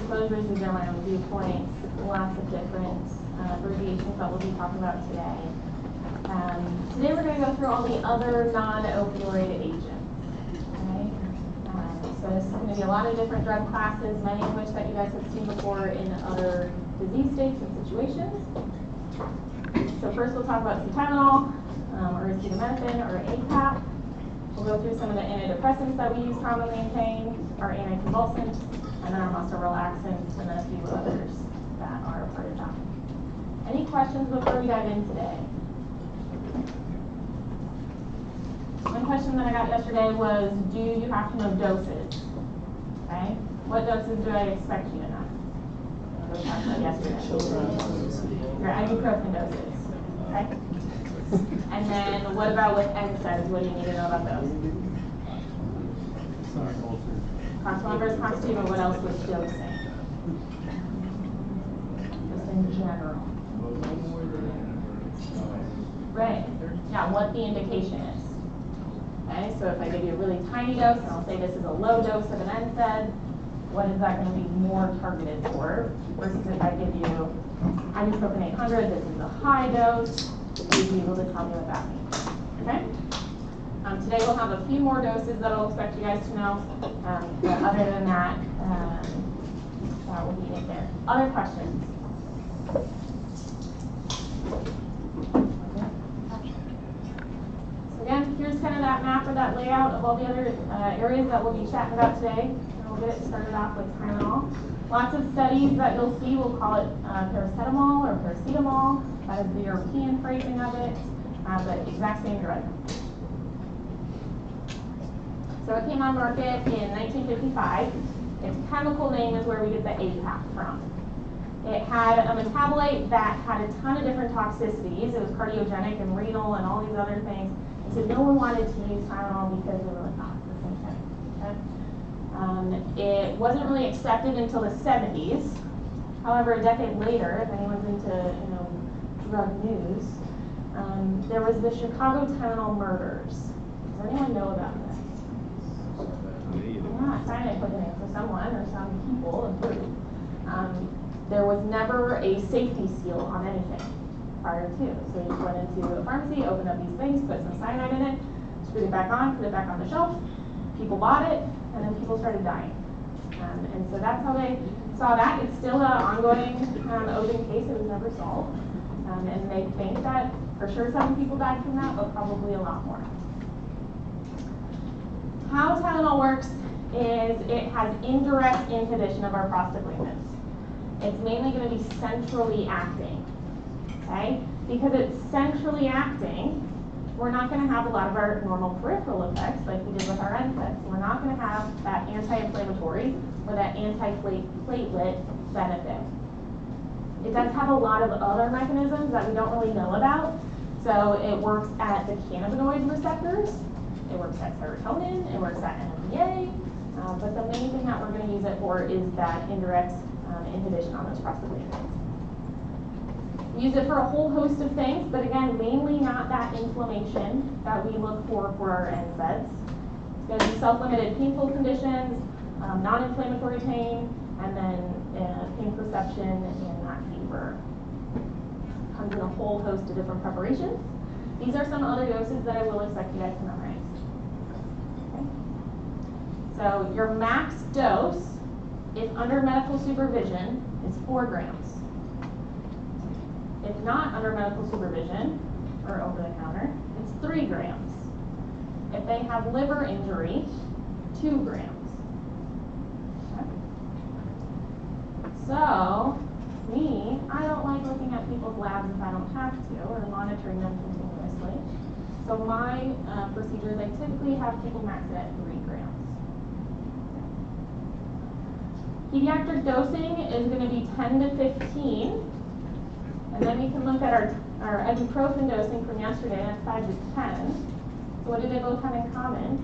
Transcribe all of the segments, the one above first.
exposures, adrenaline, viewpoints, lots of different abbreviations that we'll be talking about today. Today we're going to go through all the other non-opioid agents. Okay? So this is going to be a lot of different drug classes, many of which that you guys have seen before in other disease states and situations. So first we'll talk about Tylenol, or acetaminophen, or APAP. We'll go through some of the antidepressants that we use commonly in pain, our anticonvulsants, and then our muscle relaxants, and then a few others that are a part of that. Any questions before we dive in today? One question that I got yesterday was, do you have to know doses? Okay, what doses do I expect you to know? We talked about yesterday. Your ibuprofen doses, okay? And then what about with NSAIDs? What do you need to know about those? Class 1 versus Class 2, but what else with dosing? Just in general. Right. Yeah, what the indication is. Okay, so if I give you a really tiny dose, and I'll say this is a low dose of an NSAID, what is that going to be more targeted for? Versus if I give you ibuprofen 800, this is a high dose, you'll be able to tell me what that means. Okay? Today we'll have a few more doses that I'll expect you guys to know, but other than that, that will be it there. Other questions? So again, here's kind of that map or that layout of all the other areas that we'll be chatting about today. And we'll get it started off with Tylenol. Lots of studies that you'll see will call it paracetamol or paracetamol. That is the European phrasing of it, but exact same drug. So it came on market in 1955. Its chemical name is where we get the APAP from. It had a metabolite that had a ton of different toxicities. It was cardiogenic and renal and all these other things. And so no one wanted to use Tylenol because they were like, oh, it's the same thing. Okay? It wasn't really accepted until the 70s. However, a decade later, if anyone's into drug news, there was the Chicago Tylenol murders. Does anyone know about this? Yeah, trying to put the name for someone or some people, a group. There was never a safety seal on anything prior to. So you went into a pharmacy, opened up these things, put some cyanide in it, screwed it back on, put it back on the shelf. People bought it, and then people started dying. And so that's how they saw that. It's still an ongoing open case. It was never solved. And they think that for sure 7 people died from that, but probably a lot more. How Tylenol works is it has indirect inhibition of our prostaglandins. It's mainly going to be centrally acting, okay? Because it's centrally acting, we're not going to have a lot of our normal peripheral effects like we did with our NSAIDs. We're not going to have that anti-inflammatory or that anti-platelet benefit. It does have a lot of other mechanisms that we don't really know about. So it works at the cannabinoid receptors, it works at serotonin, it works at NMDA, but the main thing that we're going to use it for is that indirect inhibition on those prostaglandins. We use it for a whole host of things, but again, mainly not that inflammation that we look for our NSAIDs. It's going to be self-limited painful conditions, non-inflammatory pain, and then pain perception and not fever. Comes in a whole host of different preparations. These are some other doses that I will expect you guys to memorize. Okay. So your max dose, if under medical supervision, is 4 grams. If not under medical supervision, or over the counter, it's 3 grams. If they have liver injury, 2 grams. Okay. So, I don't like looking at people's labs if I don't have to, or monitoring them continuously. So my procedures, I typically have people max it at 3 grams. Pediatric dosing is going to be 10 to 15. And then we can look at our ibuprofen dosing from yesterday, that's 5 to 10. So what do they both have in common?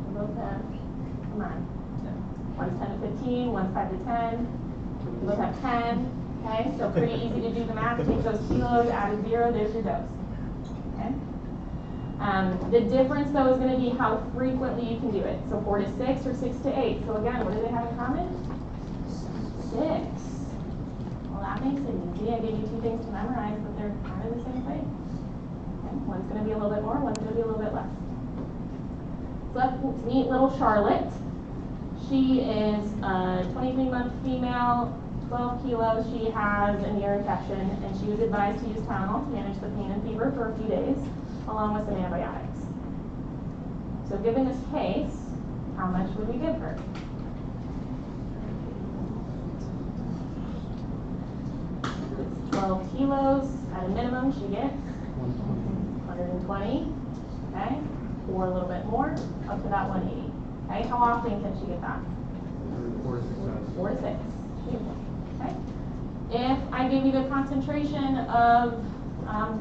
They both have, come on. One's 10 to 15, one's 5 to 10. They both have 10. Okay, so pretty easy to do the math. Take those kilos, add a 0, there's your dose. Okay. The difference though is going to be how frequently you can do it. So 4 to 6 or 6 to 8. So again, what do they have in common? 6. Well, that makes it easy. I gave you 2 things to memorize, but they're kind of the same thing. Okay. One's going to be a little bit more, one's going to be a little bit less. So let's meet little Charlotte. She is a 23-month female, 12 kilos. She has an ear infection, and she was advised to use Tylenol to manage the pain and fever for a few days, along with some antibiotics. So given this case, how much would we give her? It's 12 kilos. At a minimum, she gets 120, okay? Or a little bit more, up to that 180. Okay, how often can she get that? 4 to 6 times. 4 to 6. Okay. If I give you the concentration of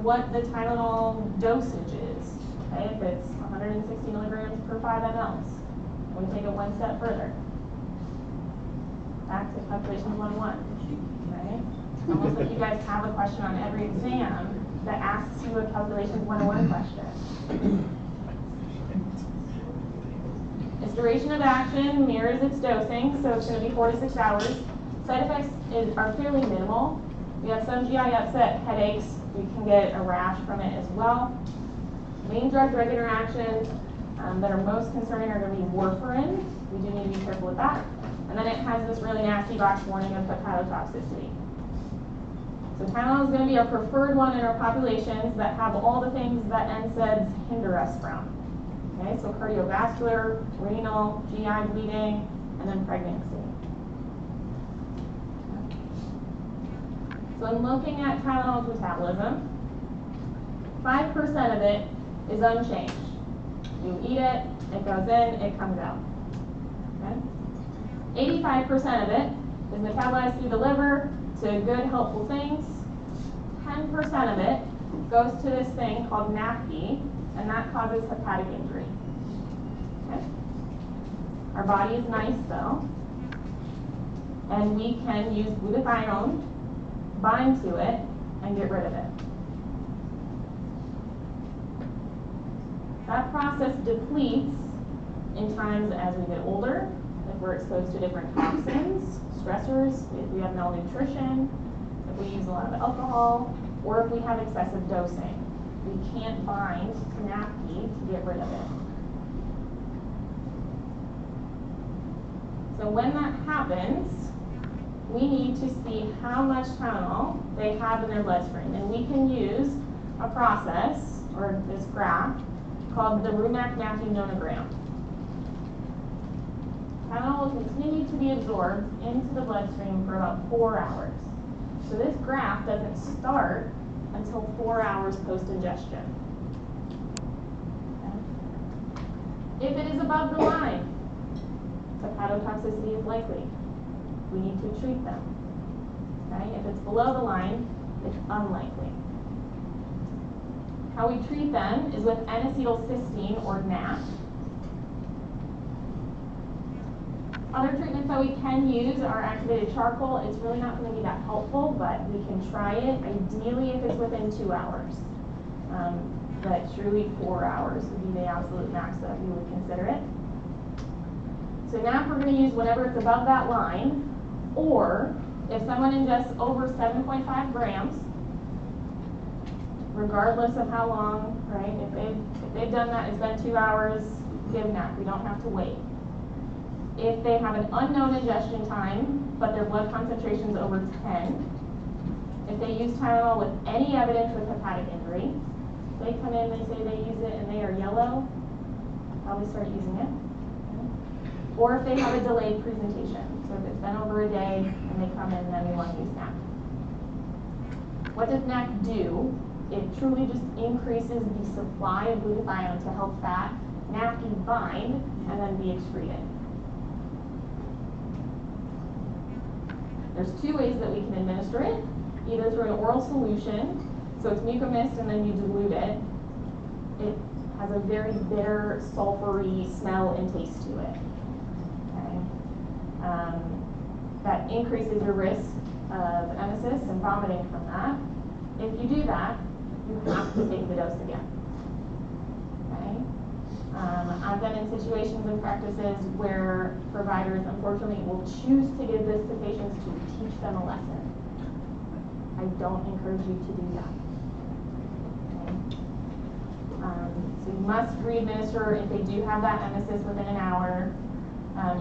what the Tylenol dosage is, okay, if it's 160 milligrams per 5 mLs, we take it one step further. Back to calculations 101. Okay. It's almost like you guys have a question on every exam that asks you a calculations 101 question. Its duration of action mirrors its dosing, so it's going to be 4 to 6 hours. Side effects are fairly minimal. We have some GI upset, headaches. We can get a rash from it as well. Main drug-drug interactions that are most concerning are going to be warfarin. We do need to be careful with that. And then it has this really nasty box warning of hepatotoxicity. So Tylenol is going to be our preferred one in our populations that have all the things that NSAIDs hinder us from. Okay, so cardiovascular, renal, GI bleeding, and then pregnancy. So in looking at Tylenol's metabolism, 5% of it is unchanged. You eat it, it goes in, it comes out. Okay? 85% of it is metabolized through the liver to good, helpful things. 10% of it goes to this thing called NAFB, and that causes hepatic injury. Okay? Our body is nice though, and we can use glutathione, bind to it, and get rid of it. That process depletes in times as we get older, if we're exposed to different toxins, stressors, if we have malnutrition, if we use a lot of alcohol, or if we have excessive dosing. We can't bind to NAFB to get rid of it. So when that happens, we need to see how much Tylenol they have in their bloodstream. And we can use a process, or this graph, called the Rumac-Matthew nonogram. Tylenol will continue to be absorbed into the bloodstream for about 4 hours. So this graph doesn't start until 4 hours post-ingestion. Okay. If it is above the line, hepatotoxicity is likely. We need to treat them. Okay? If it's below the line, it's unlikely. How we treat them is with N-acetylcysteine or NAC. Other treatments that we can use are activated charcoal. It's really not going to be that helpful, but we can try it, ideally if it's within 2 hours. But truly 4 hours would be the absolute max that we would consider it. So now we're going to use whenever it's above that line, or if someone ingests over 7.5 grams, regardless of how long, right? If they've done that, it's been 2 hours, give NAC. We don't have to wait. If they have an unknown ingestion time, but their blood concentration is over 10, if they use Tylenol with any evidence of hepatic injury, they come in, they say they use it, and they are yellow, probably start using it. Or if they have a delayed presentation. So if it's been over a day and they come in, then we want to use NAC. What does NAC do? It truly just increases the supply of glutathione to help that NAFB bind and then be excreted. There's 2 ways that we can administer it. Either through an oral solution, so it's mucomist and then you dilute it. It has a very bitter, sulfury smell and taste to it. That increases your risk of emesis and vomiting from that. If you do that, you have to take the dose again. Okay? I've been in situations and practices where providers unfortunately will choose to give this to patients to teach them a lesson. I don't encourage you to do that. Okay? So you must re-administer if they do have that emesis within an hour.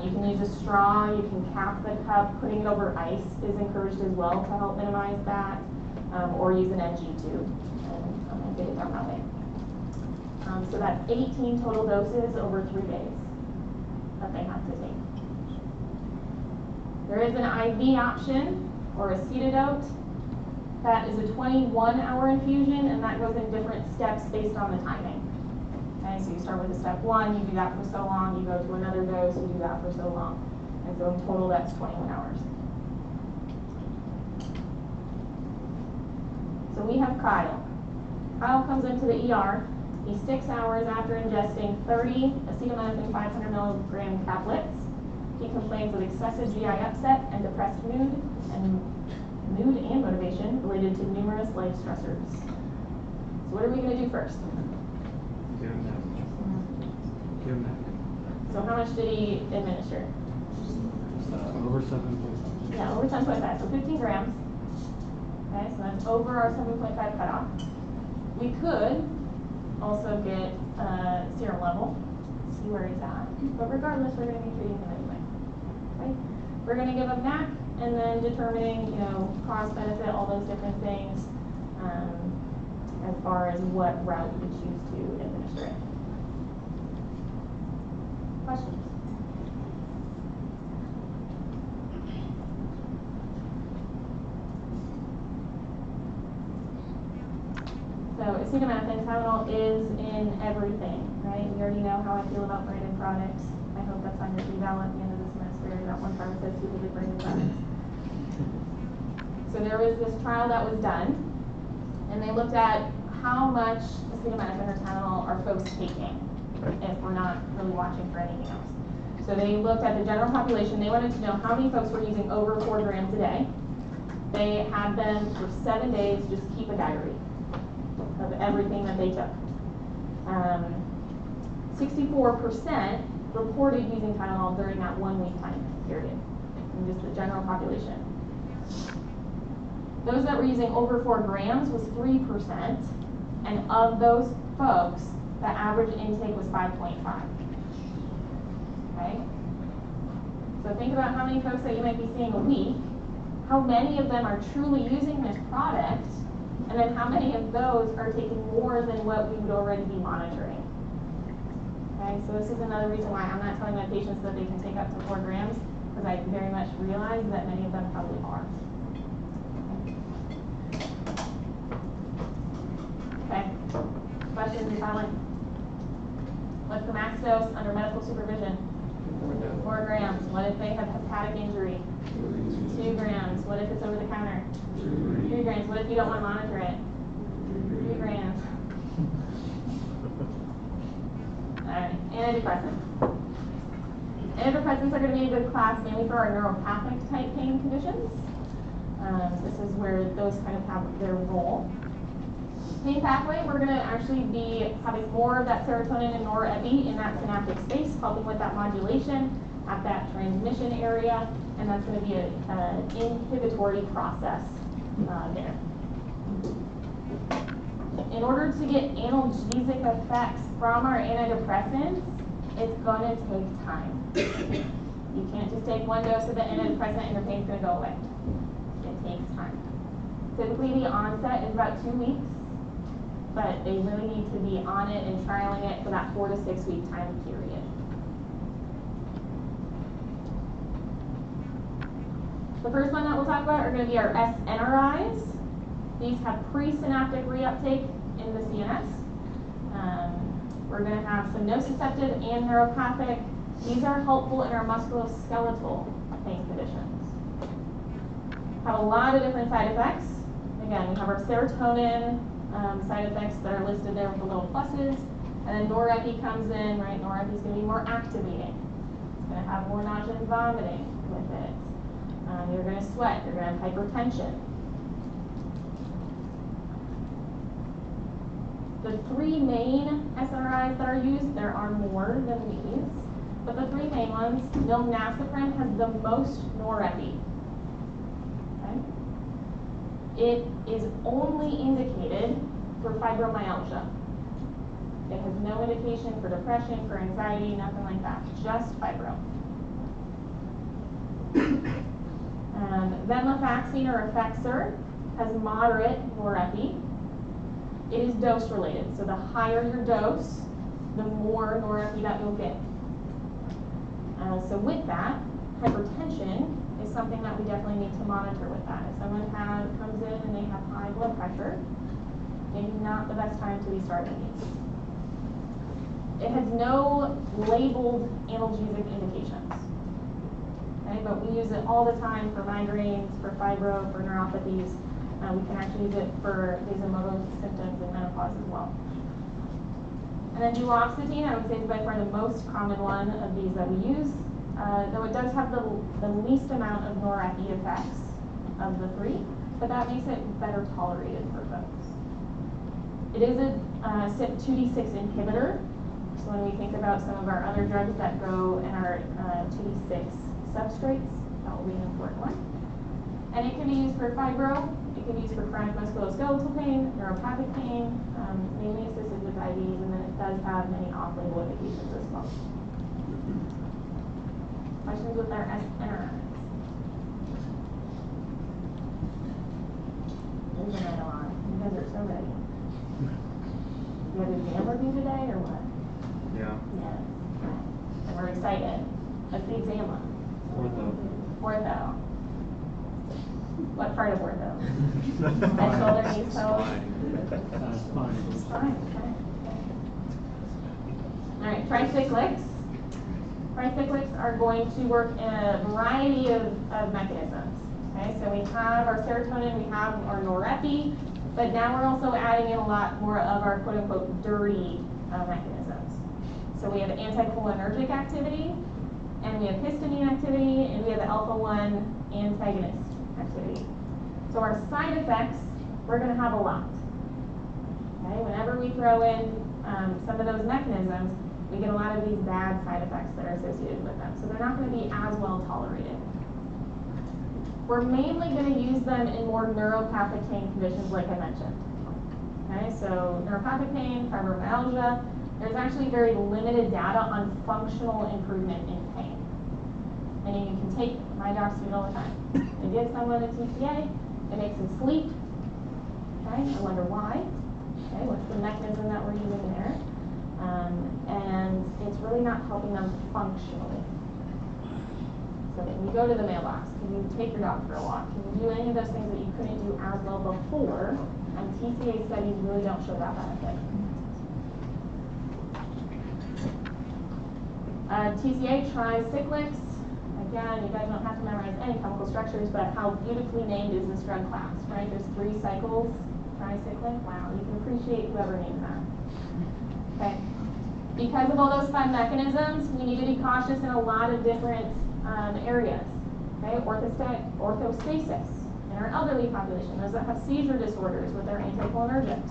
You can use a straw, you can cap the cup, putting it over ice is encouraged as well to help minimize that, or use an NG tube and get it down that way. So that's 18 total doses over 3 days that they have to take. There is an IV option, or a acetadote. That is a 21-hour infusion, and that goes in different steps based on the timing. Okay, so you start with a step 1, you do that for so long, you go to another dose, you do that for so long. And so in total, that's 21 hours. So we have Kyle. Kyle comes into the ER. He's 6 hours after ingesting 30 acetaminophen 500 milligram tablets. He complains of excessive GI upset and depressed mood and motivation related to numerous life stressors. So what are we going to do first? Give him that. Give him that. So how much did he administer? Over 7.5. Yeah, over 10.5, so 15 grams. Okay, so that's over our 7.5 cutoff. We could also get serum level, see where he's at. But regardless, we're going to be treating him anyway. Okay? We're going to give him MAC, and then determining, cost benefit, all those different things, as far as what route we choose to administer it. Questions? So acetaminophen, Tylenol is in everything, right? We already know how I feel about branded products. I hope that's on your eval at the end of the semester. That one pharmacist who did branded products. So there was this trial that was done, and they looked at how much acetaminophen or Tylenol are folks taking if we're not really watching for anything else. So they looked at the general population. They wanted to know how many folks were using over 4 grams a day. They had them for 7 days just keep a diary of everything that they took. 64% reported using Tylenol during that 1 week time period, in just the general population. Those that were using over 4 grams was 3%, and of those folks, the average intake was 5.5. Okay? So think about how many folks that you might be seeing a week, how many of them are truly using this product, and then how many of those are taking more than what we would already be monitoring. Okay, so this is another reason why I'm not telling my patients that they can take up to 4 grams, because I very much realize that many of them probably are. Okay, questions or comments? What's the max dose under medical supervision? 4 grams. What if they have hepatic injury? 2 grams. What if it's over the counter? 3 grams. What if you don't want to monitor it? 3 grams. Alright, antidepressants. Antidepressants are going to be a good class mainly for our neuropathic type pain conditions. This is where those kind of have their role. Pain pathway, we're going to actually be having more of that serotonin and norepi in that synaptic space, helping with that modulation at that transmission area, and that's going to be an inhibitory process there. In order to get analgesic effects from our antidepressants, it's going to take time. You can't just take 1 dose of the antidepressant and your pain's going to go away. It takes time. Typically, the onset is about 2 weeks, but they really need to be on it and trialing it for that 4 to 6 week time period. The first one that we'll talk about are going to be our SNRIs. These have presynaptic reuptake in the CNS. We're going to have some nociceptive and neuropathic. These are helpful in our musculoskeletal pain conditions. Have a lot of different side effects. Again, we have our serotonin side effects that are listed there with the little pluses. And then norepi comes in, right? Norepi is going to be more activating. It's going to have more nausea and vomiting with it. You're going to sweat. You're going to have hypertension. The three main SNRIs that are used, there are more than these, but the three main ones, milnacipran has the most norepi. Okay? It is only indicated for fibromyalgia. It has no indication for depression, for anxiety, nothing like that, just fibro. Venlafaxine or Effexor has moderate norepi. It is dose related, so the higher your dose, the more norepi that you'll get. So with that, hypertension is something that we definitely need to monitor with that. If someone comes in and they have high blood pressure, maybe not the best time to be starting these. It has no labeled analgesic indications. Okay, but we use it all the time for migraines, for fibro, for neuropathies. We can actually use it for vasomotor symptoms in menopause as well. And then duloxetine, I would say, is by far the most common one of these that we use, though it does have the least amount of norepi effects of the three, but that makes it better tolerated for folks. It is a CYP2D6 inhibitor, so when we think about some of our other drugs that go in our 2D6 substrates, that will be an important one. And it can be used for fibro, it can be used for chronic musculoskeletal pain, neuropathic pain, mainly assisted with IVs, and then it does have many off-label indications as well. Questions with our SNRIs? Moving right along. You guys are so ready. You have an exam review today or what? Yeah. Yes. And we're excited. What's the exam on? Ortho. What part of ortho? Head, shoulder, knees, toes? Spine. Spine, okay. All right, tricyclics. Tricyclics are going to work in a variety of mechanisms. Okay, so we have our serotonin, we have our norepi, but now we're also adding in a lot more of our quote-unquote dirty mechanisms. So we have anticholinergic activity, and we have histamine activity, and we have the alpha-1 antagonist activity. So our side effects, we're going to have a lot. Okay, whenever we throw in some of those mechanisms, we get a lot of these bad side effects that are associated with them. So they're not going to be as well tolerated. We're mainly going to use them in more neuropathic pain conditions like I mentioned. Okay, so neuropathic pain, fibromyalgia, there's actually very limited data on functional improvement in pain. Meaning you can take, my docs do it all the time. They give someone a TCA, it makes them sleep. Okay, I wonder why. Okay, what's the mechanism that we're using there? And it's really not helping them functionally. So when you go to the mailbox, can you take your dog for a walk? Can you do any of those things that you couldn't do as well before? And TCA studies really don't show that benefit. TCA tricyclics. Again, you guys don't have to memorize any chemical structures, but how beautifully named is this drug class, right? There's 3 cycles, tricyclic. Wow, you can appreciate whoever named that. Okay. Because of all those fun mechanisms, we need to be cautious in a lot of different areas. Okay, orthostasis in our elderly population, those that have seizure disorders with their anticholinergics.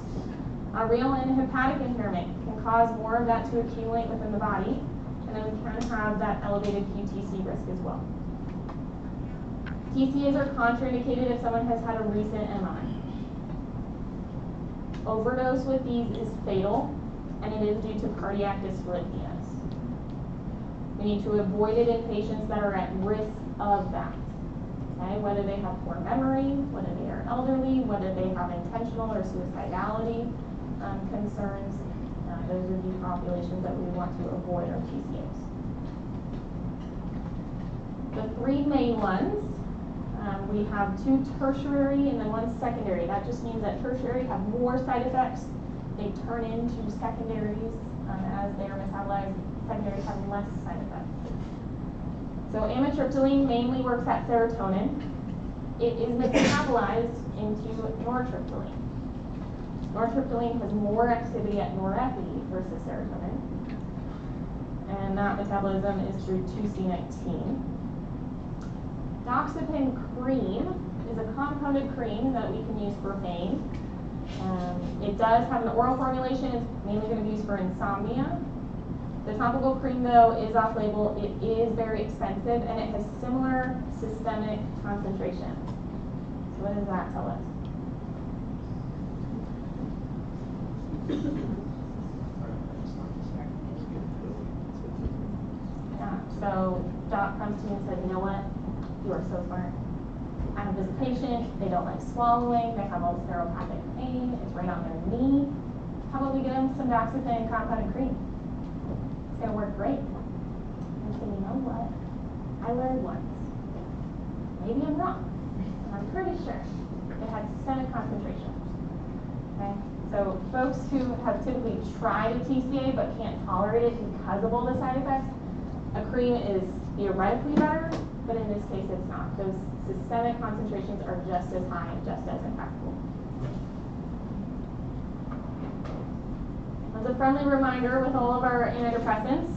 Renal and hepatic impairment can cause more of that to accumulate within the body, and then we can have that elevated QTc risk as well. TCAs are contraindicated if someone has had a recent MI. Overdose with these is fatal, and it is due to cardiac dysrhythmias. We need to avoid it in patients that are at risk of that. Okay, whether they have poor memory, whether they are elderly, whether they have intentional or suicidality concerns. Those are the populations that we want to avoid our TCAs. The 3 main ones, we have 2 tertiary and then 1 secondary. That just means that tertiary have more side effects. They turn into secondaries as they are metabolized. Secondaries have less side effects. So amitriptyline mainly works at serotonin. It is metabolized into nortriptyline. Nortriptyline has more activity at norepi versus serotonin. And that metabolism is through 2C19. Doxepin cream is a compounded cream that we can use for pain. It does have an oral formulation. It's mainly going to be used for insomnia. The topical cream, though, is off-label. It is very expensive, and it has similar systemic concentration. So what does that tell us? Yeah. So doc comes to me and says, you know what? You are so smart. I have this patient, they don't like swallowing, they have all this neuropathic pain, it's right on their knee. How about we get them some doxycycline compounded cream? It's gonna work great. And I said, you know what? I learned once. Maybe I'm wrong. And I'm pretty sure it had systemic concentration. Okay? So folks who have typically tried a TCA but can't tolerate it because of all the side effects, a cream is theoretically better, but in this case it's not. Those systemic concentrations are just as high and just as impactful. As a friendly reminder with all of our antidepressants,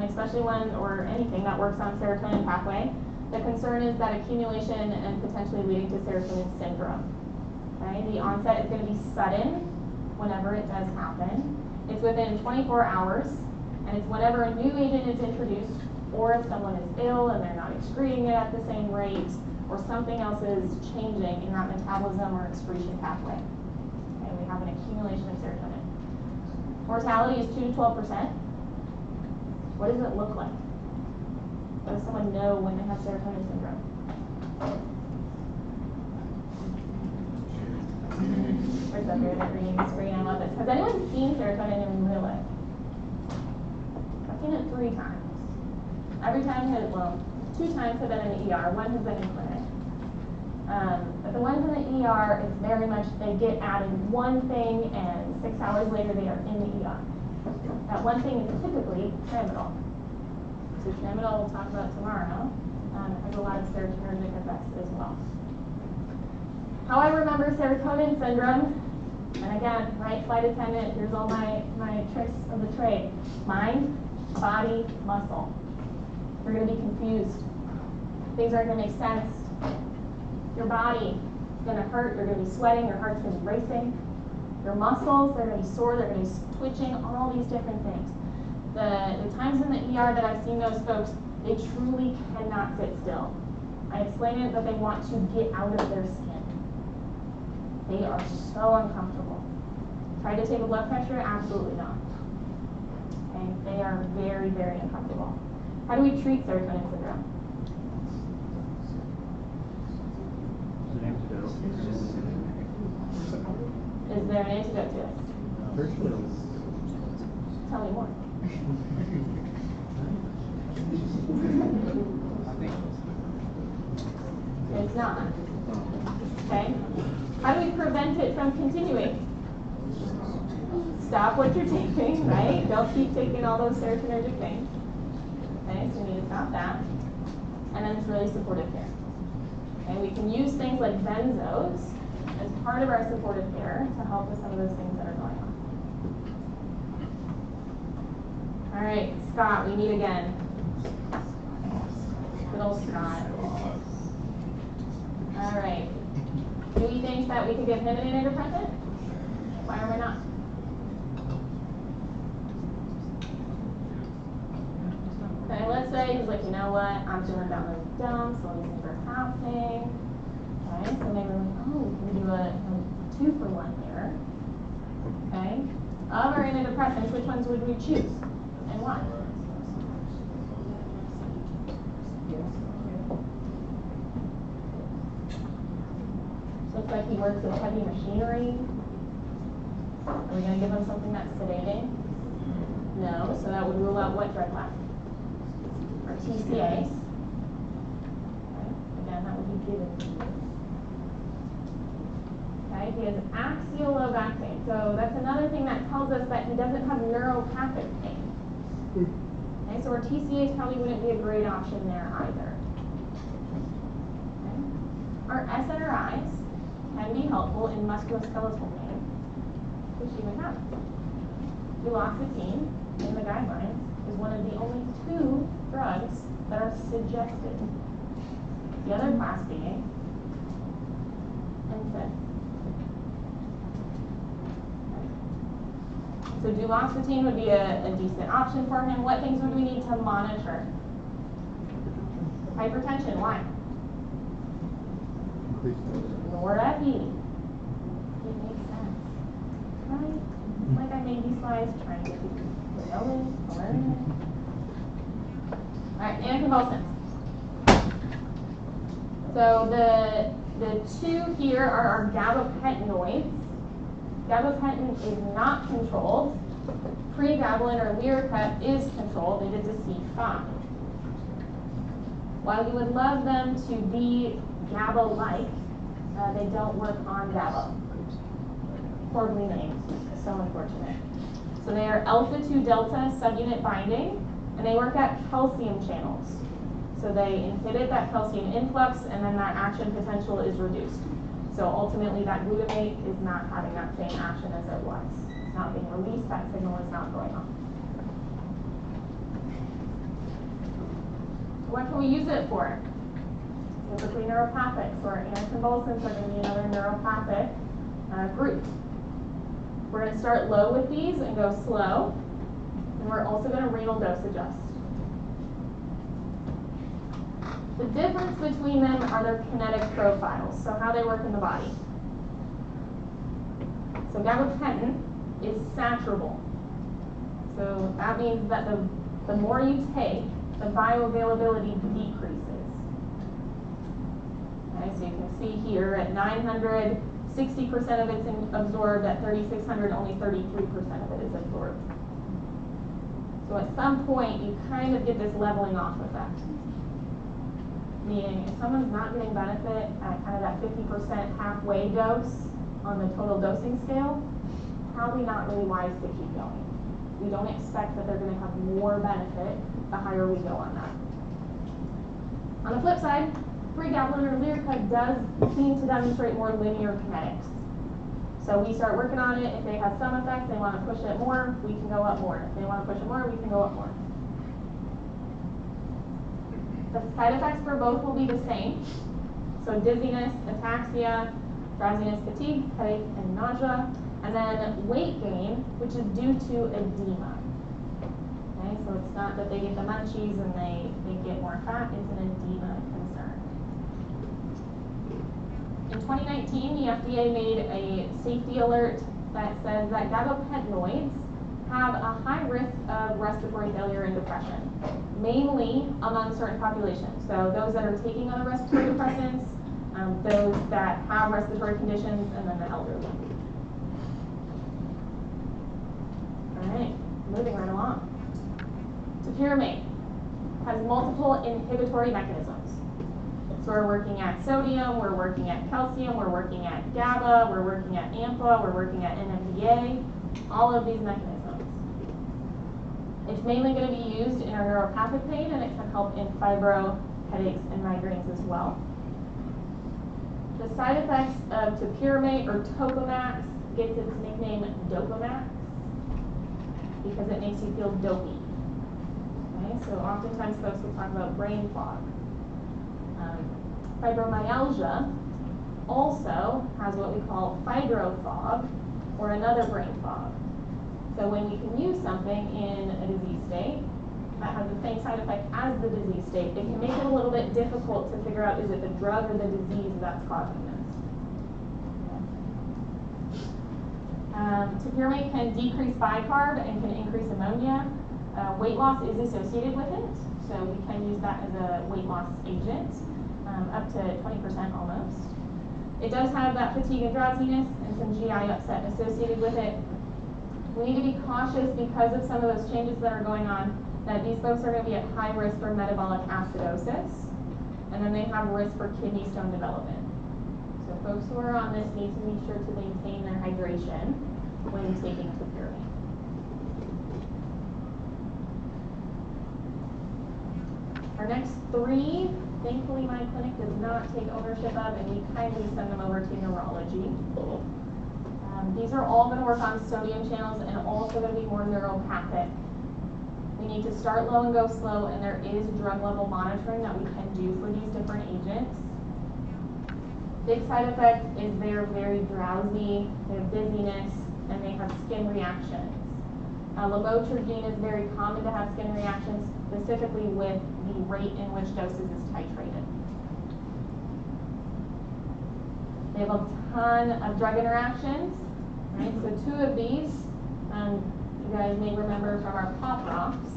especially one or anything that works on serotonin pathway, the concern is that accumulation and potentially leading to serotonin syndrome. Okay? The onset is going to be sudden whenever it does happen. It's within 24 hours, and it's whenever a new agent is introduced, or if someone is ill and they're not excreting it at the same rate, or something else is changing in that metabolism or excretion pathway. Okay, we have an accumulation of serotonin. Mortality is 2 to 12%. What does it look like? What does someone know when they have serotonin syndrome? Where's up here? They're reading the screen. I love this. Has anyone seen serotonin in real life? I've seen it 3 times. Every time, well, 2 times have been in the ER. 1 has been in clinic. But the ones in the ER, it's very much they get added one thing, and 6 hours later they are in the ER. That one thing is typically tramadol. So tramadol we'll talk about tomorrow. It has a lot of serotonergic effects as well. How I remember serotonin syndrome, and again, right, flight attendant, here's all my tricks of the trade. Mind, body, muscle. You're going to be confused. Things aren't going to make sense. Your body is going to hurt. You're going to be sweating. Your heart's going to be racing. Your muscles, they're going to be sore. They're going to be twitching. All these different things. The times in the ER that I've seen those folks, they truly cannot sit still. I explain it that they want to get out of their skin. They are so uncomfortable. Try to take a blood pressure? Absolutely not. Okay? They are very, very uncomfortable. How do we treat serotonin syndrome? Is there an antidote to it? Tell me more. It's not. Okay? How do we prevent it from continuing? Stop what you're taking, right? Don't keep taking all those serotonergic things. Okay, so we need to stop that. And then it's really supportive care. Okay, we can use things like benzos as part of our supportive care to help with some of those things that are going on. All right, Scott, we meet again. Good old Scott. All right. Do we think that we could give him an antidepressant? Why are we not? Okay, let's say he's like, you know what, I'm feeling down the dumps, all these things are happening. Okay, so maybe we're like, oh, we can do a 2-for-1 here. Okay, of our antidepressants, which ones would we choose and why? Looks like he works with heavy machinery. Are we going to give him something that's sedating? No, so that would rule out what drug class? Or TCAs. Okay. Again, that would be given to you. Okay, he has axial low back pain. So that's another thing that tells us that he doesn't have neuropathic pain. Okay, so our TCAs probably wouldn't be a great option there either. Okay. Our SNRIs can be helpful in musculoskeletal pain, which you would have. Duloxetine, in the guidelines, is one of the only 2 drugs that are suggested. The other class being NSAID. So duloxetine would be a decent option for him. What things would we need to monitor? Hypertension, why? Norepi. It makes sense, right? It's like I made these slides trying to get people to know it, to learn it. All right, anticonvulsants. So the two here are our gabapentinoids. Gabapentin is not controlled. Pregabalin or Lyrica is controlled. They did to C5. While you would love them to be GABA-like, they don't work on GABA. Horribly named, so unfortunate. So they are alpha-2 delta subunit binding, and they work at calcium channels. So they inhibit that calcium influx, and then that action potential is reduced. So ultimately, that glutamate is not having that same action as it was. It's not being released, that signal is not going on. What can we use it for? Typically neuropathic, so our anticonvulsants are going to be another neuropathic group. We're going to start low with these and go slow, and we're also going to renal dose adjust. The difference between them are their kinetic profiles, so how they work in the body. So gabapentin is saturable. So that means that the more you take, the bioavailability decreases. Okay, so you can see here at 900, 60% of it's absorbed. At 3600, only 33% of it is absorbed. So at some point, you kind of get this leveling off effect. Meaning, if someone's not getting benefit at kind of that 50% halfway dose on the total dosing scale, probably not really wise to keep going. We don't expect that they're going to have more benefit the higher we go on that. On the flip side, pregabalin or Lyrica does seem to demonstrate more linear kinetics. So we start working on it. If they have some effect, they want to push it more, we can go up more. If they want to push it more, we can go up more. The side effects for both will be the same. So dizziness, ataxia, drowsiness, fatigue, headache, and nausea. And then weight gain, which is due to edema. Okay, so it's not that they get the munchies and they get more fat, it's an edema concern. In 2019, the FDA made a safety alert that says that gabapentinoids have a high risk of respiratory failure and depression, mainly among certain populations. So those that are taking other respiratory depressants, those that have respiratory conditions, and then the elderly. All right, moving right along. Topiramate has multiple inhibitory mechanisms. So we're working at sodium, we're working at calcium, we're working at GABA, we're working at AMPA, we're working at NMDA, all of these mechanisms. It's mainly going to be used in our neuropathic pain, and it can help in fibro, headaches, and migraines as well. The side effects of topiramate or Topamax gets its nickname Dopamax because it makes you feel dopey. Okay, so oftentimes folks will talk about brain fog. Fibromyalgia also has what we call fibrofog, or another brain fog. So when we can use something in a disease state that has the same side effect as the disease state, it can make it a little bit difficult to figure out, is it the drug or the disease that's causing this? Topiramate can decrease bicarb and can increase ammonia. Weight loss is associated with it, so we can use that as a weight loss agent, up to 20% almost. It does have that fatigue and drowsiness and some GI upset associated with it. We need to be cautious because of some of those changes that are going on, that these folks are going to be at high risk for metabolic acidosis, and then they have risk for kidney stone development. So folks who are on this need to make sure to maintain their hydration when taking topiramate. Our next three, thankfully my clinic does not take ownership of, and we kindly send them over to neurology. These are all going to work on sodium channels and also going to be more neuropathic. We need to start low and go slow, and there is drug level monitoring that we can do for these different agents. Big side effect is they're very drowsy, they have dizziness, and they have skin reactions. Lamotrigine is very common to have skin reactions, specifically with the rate in which doses is titrated. They have a ton of drug interactions, right? So two of these, you guys may remember from our pop rocks,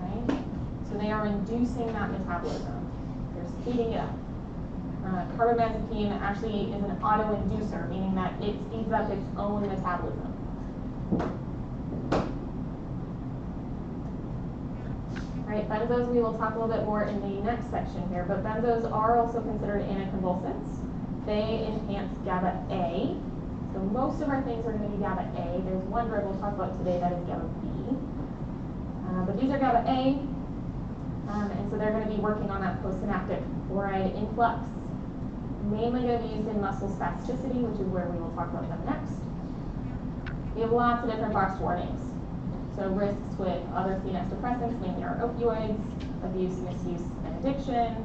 right? So they are inducing that metabolism. They're speeding it up. Carbamazepine actually is an auto-inducer, meaning that it speeds up its own metabolism. Right, benzos we will talk a little bit more in the next section here, but benzos are also considered anticonvulsants. They enhance GABA A. So most of our things are going to be GABA A. There's one drug we'll talk about today that is GABA B. But these are GABA A, and so they're going to be working on that postsynaptic chloride influx. Mainly going to be used in muscle spasticity, which is where we will talk about them next. We have lots of different box warnings. So risks with other CNS depressants, mainly our opioids, abuse, misuse, and addiction,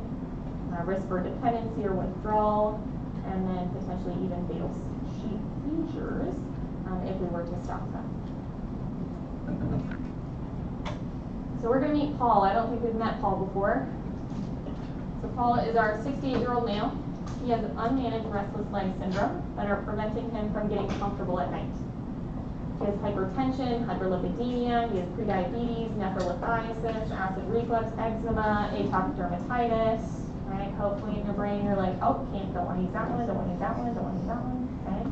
risk for dependency or withdrawal, and then potentially even fatal seizures if we were to stop them. So we're going to meet Paul. I don't think we've met Paul before. So Paul is our 68-year-old male. He has unmanaged restless leg syndrome that are preventing him from getting comfortable at night. He has hypertension, hyperlipidemia, he has prediabetes, nephrolithiasis, acid reflux, eczema, atopic dermatitis, right? Hopefully in your brain you're like, oh, don't want to use that one, don't want to use that one, don't want to use that one, okay?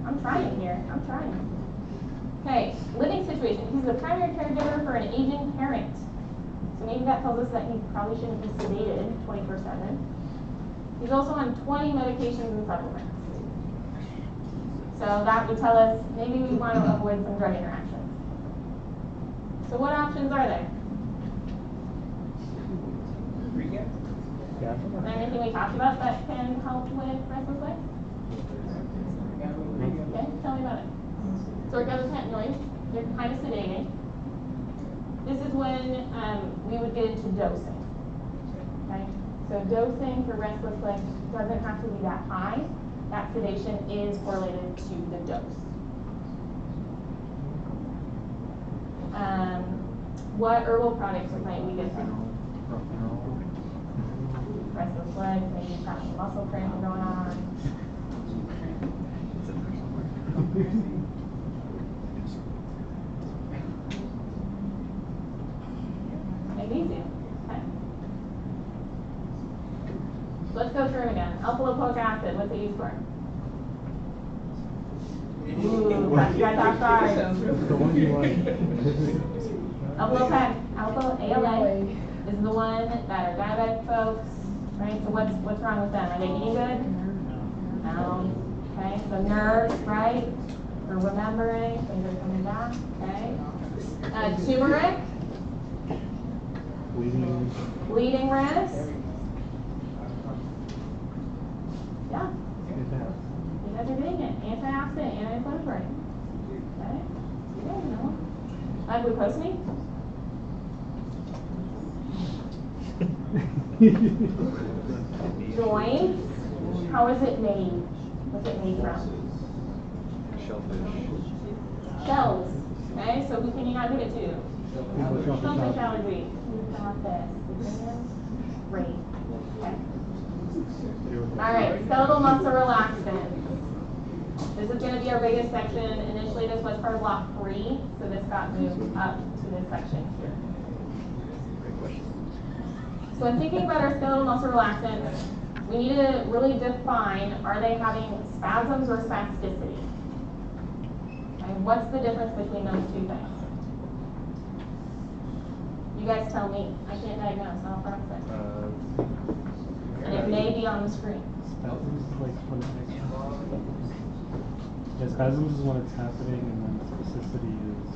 I'm trying here, I'm trying. Okay, living situation. He's the primary caregiver for an aging parent. So maybe that tells us that he probably shouldn't be sedated 24/7. He's also on 20 medications and supplements. So that would tell us maybe we want to avoid some drug interactions. So what options are there? Is there anything we talked about that can help with restless legs? Okay, tell me about it. So organopentinoids, they're kind of sedating. This is when we would get into dosing. Okay? So dosing for restless legs doesn't have to be that high. That sedation is correlated to the dose. What herbal products might we get from? Restless legs, maybe you've got some muscle cramping going on. Magnesium. Okay. So let's go through them again. Alpha-lipoic acid, what's it used for? Ooh, catch you guys off guard. Alpha, ALA, is the one that are diabetic folks, right? So what's wrong with them? Are they eating good? No. Okay, so nerves, right? We're remembering, things are coming back, okay? Turmeric. Bleeding risk. Yeah. You guys are getting it. Antioxidant, anti-inflammatory. Okay? You guys know. Glucosamine. Joints. How is it made? What's it made from? Shellfish. Shells. Okay, so who can you not give it to? Shellfish allergy. Who's got this? Great. Okay. Alright, skeletal muscle relaxant. This is going to be our biggest section. Initially this was part of block 3, so this got moved up to this section here. So when thinking about our skeletal muscle relaxants, we need to really define, are they having spasms or spasticity? Okay, what's the difference between those two things? You guys tell me. I can't diagnose, I don't know. And it may be on the screen. Spasms is like when yeah, spasms is when it's happening, and then spasticity is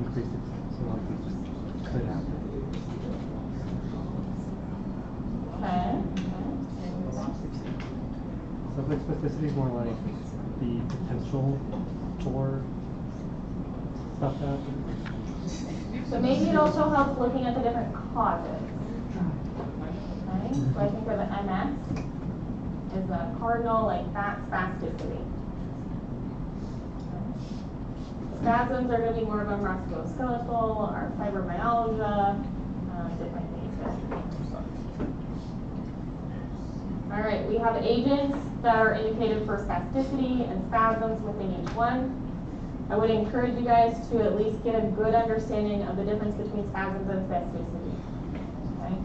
increased. So like it just could happen. Okay. So like spasticity is more like the potential for stuff to happen. So maybe it also helps looking at the different causes. Okay? So I think of MS is a cardinal, like that spasticity. Okay. spasms are going to be more of a musculoskeletal or fibromyalgia, different things there. All right, we have agents that are indicated for spasticity and spasms within each one. I would encourage you guys to at least get a good understanding of the difference between spasms and spasticity. Okay?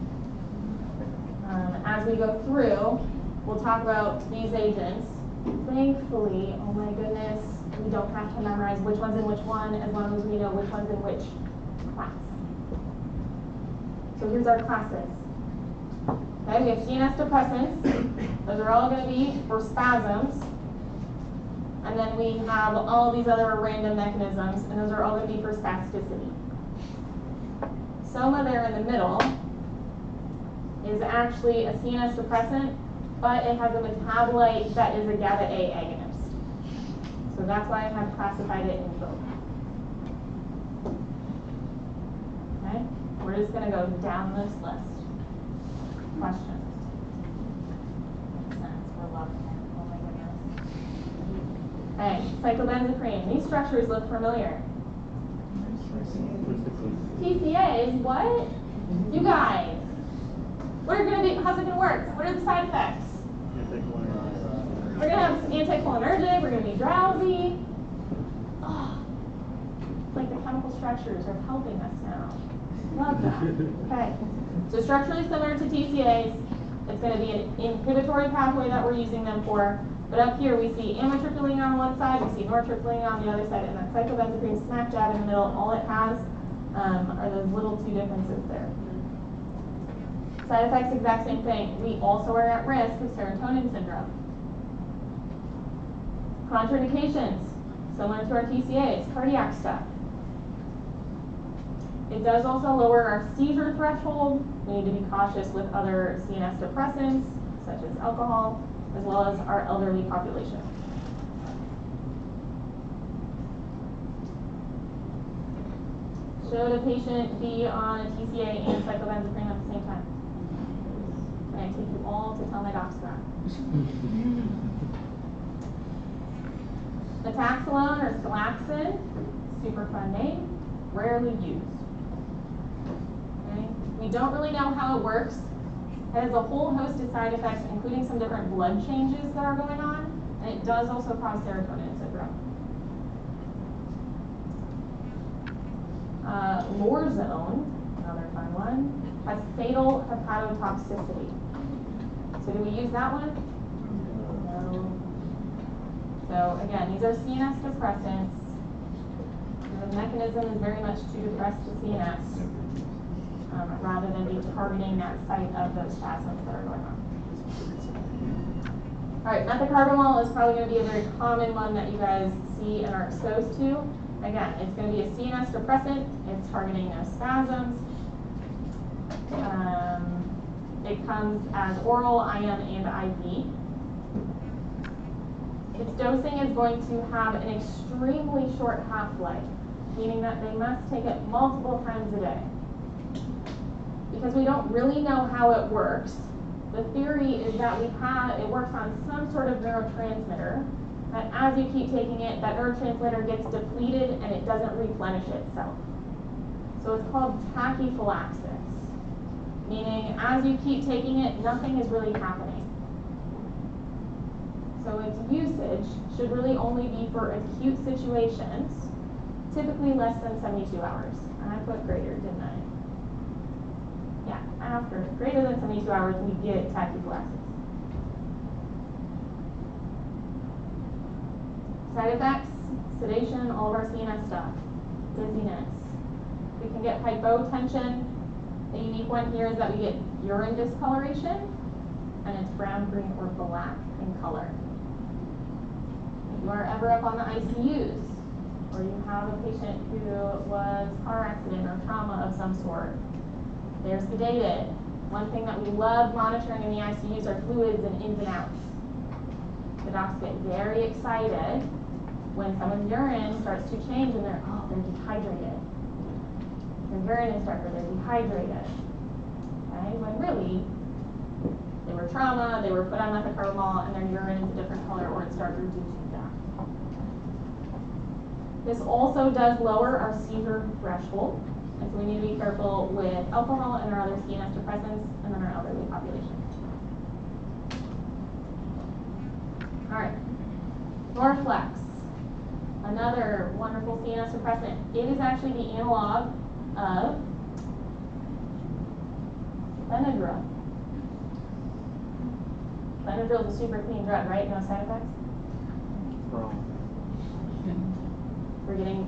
As we go through, we'll talk about these agents. Thankfully, oh my goodness, we don't have to memorize which one's in which one as long as we know which one's in which class. So here's our classes. Okay, we have CNS depressants. Those are all going to be for spasms. And then we have all these other random mechanisms, and those are all going to be for spasticity. Soma there in the middle is actually a CNS depressant, but it has a metabolite that is a GABA A agonist. So that's why I have classified it in both. Okay, we're just going to go down this list. Questions? Makes sense. We're loving it. Oh my goodness. Okay, cyclobenzaprine. These structures look familiar. TCAs, what? You guys. What are going to be? How's it going to work? What are the side effects? We're going to have anticholinergic. We're going to be drowsy. Oh, it's like the chemical structures are helping us now. Love that. Okay. So structurally similar to TCAs, it's going to be an inhibitory pathway that we're using them for. But up here we see amitriptyline on one side, we see nortriptyline on the other side, and that cyclobenzaprine smack jab in the middle. All it has are those little two differences there. Side effects, exact same thing. We also are at risk of serotonin syndrome. Contraindications, similar to our TCAs, cardiac stuff. It does also lower our seizure threshold. We need to be cautious with other CNS depressants, such as alcohol, as well as our elderly population. Should a patient be on a TCA and cyclobenzaprine at the same time? Can I take you all to tell my docs that? Metaxalone or Scalaxin, super fun name, rarely used. Okay. We don't really know how it works. It has a whole host of side effects, including some different blood changes that are going on, and it does also cause serotonin syndrome. Lorazone, another fun one, has fatal hepatotoxicity. So do we use that one? No. So again, these are CNS depressants. The mechanism is very much to depress the CNS rather than be targeting that site of those spasms that are going on. All right, methocarbamol is probably going to be a very common one that you guys see and are exposed to. Again, it's going to be a CNS depressant. It's targeting those spasms. It comes as oral, IM, and IV. Its dosing is going to have an extremely short half-life, meaning that they must take it multiple times a day. Because we don't really know how it works, the theory is that it works on some sort of neurotransmitter, that as you keep taking it, that neurotransmitter gets depleted and it doesn't replenish itself. So it's called tachyphylaxis, meaning as you keep taking it, nothing is really happening. So its usage should really only be for acute situations, typically less than 72 hours. And I put greater, didn't I? Yeah, after greater than 72 hours, we get tachyphylaxis. Side effects, sedation, all of our CNS stuff, dizziness. We can get hypotension. The unique one here is that we get urine discoloration, and it's brown, green, or black in color. If you are ever up on the ICUs, or you have a patient who was car accident or trauma of some sort, they're sedated. One thing that we love monitoring in the ICUs are fluids and ins and outs. The docs get very excited when someone's urine starts to change and they're dehydrated. Their urine is darker, they're dehydrated. Okay, when really, they were trauma, they were put on methocarbamol, and their urine is a different color or it's darker due to that. This also does lower our seizure threshold, and so we need to be careful with alcohol and our other CNS depressants, and then our elderly population. All right, Norflex, another wonderful CNS depressant. It is actually the analog of Benadryl. Benadryl is a super clean drug, right? No side effects? Wrong. We're getting,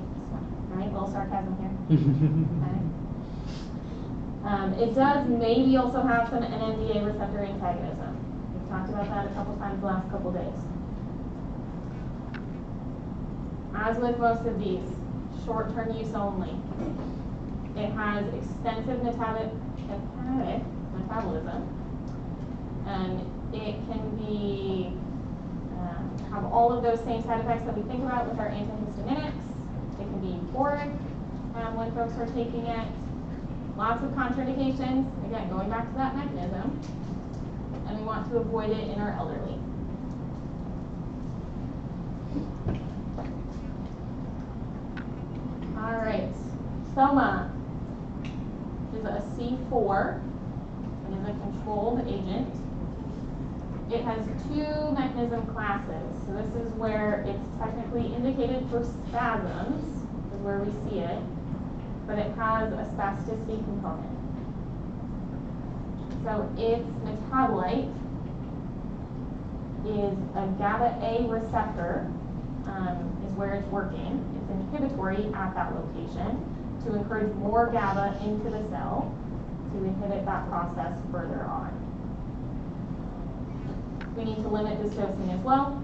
right, a little sarcasm here. Okay. It does maybe also have some NMDA receptor antagonism. We've talked about that a couple times the last couple days. As with most of these, short-term use only. It has extensive metabolism, and it can be have all of those same side effects that we think about with our antihistaminics. It can be euphoric when folks are taking it. Lots of contraindications, again, going back to that mechanism, and we want to avoid it in our elderly. All right, Soma is a C4. It is a controlled agent. It has two mechanism classes. So this is where it's technically indicated for spasms, is where we see it, but it has a spasticity component. So its metabolite is a GABA A receptor, is where it's working. It's inhibitory at that location to encourage more GABA into the cell to inhibit that process further on. We need to limit this dosing as well.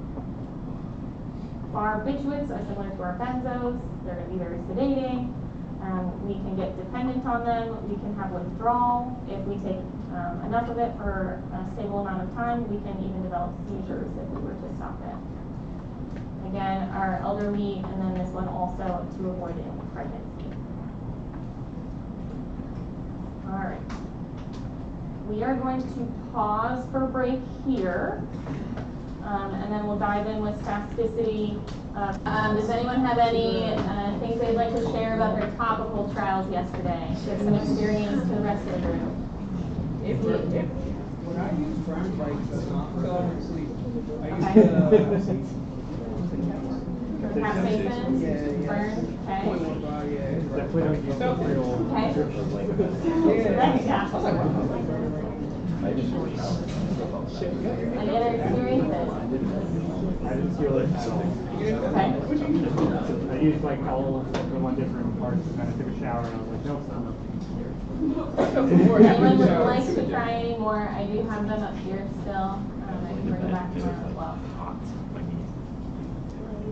Barbiturates are similar to our benzos. They're going to be very sedating. We can get dependent on them. We can have withdrawal. If we take enough of it for a stable amount of time, we can even develop seizures if we were to stop it. Again, our elderly, and then this one also to avoid it in pregnancy. All right. We are going to pause for a break here, and then we'll dive in with spasticity. Does anyone have any things they'd like to share about their topical trials yesterday? Give some experience to the rest of the group. When I use Pharm, like fell asleep, I use Capsaicin, burn, okay. Definitely don't use the real Okay. Any other experiences? I didn't feel it at all. Okay. I used like all the one different parts, and then I took a shower, and I was like, no, it's not. Anyone would like to try any more? I do have them up here still. I can bring them back tomorrow as well.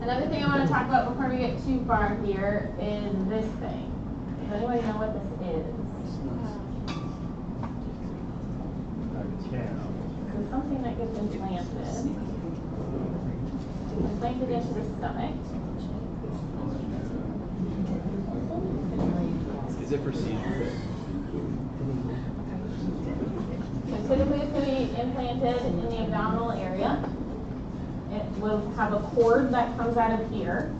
Another thing I want to talk about before we get too far here is this thing. Does anybody know what this is? So something that gets implanted. Implanted into the stomach. Is it for seizures? So typically it's going to be implanted in the abdominal area. It will have a cord that comes out of here,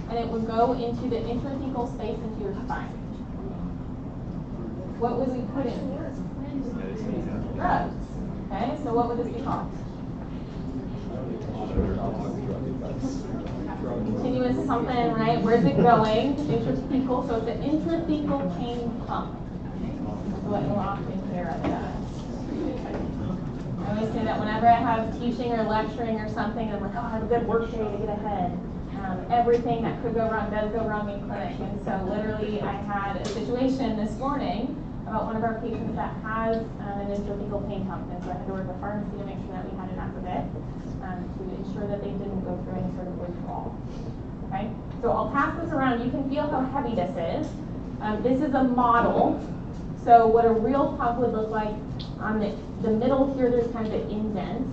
and it will go into the intrathecal space into your spine. What would we put in here? Drugs. Okay, so what would this be called? Continuous something, right? Where's it going? Intrathecal. So it's an intrathecal pain pump. That's what you'll often hear of that. I always say that whenever I have teaching or lecturing or something, I'm like, oh, I have a good work day to get ahead. Everything that could go wrong does go wrong in clinic. And so literally I had a situation this morning about one of our patients that has an intrathecal pain pump. And so I had to work with pharmacy to make sure that we had enough of it to ensure that they didn't go through any sort of withdrawal. Okay, so I'll pass this around. You can feel how heavy this is. This is a model. So what a real pump would look like, on the middle here, there's kind of an indent.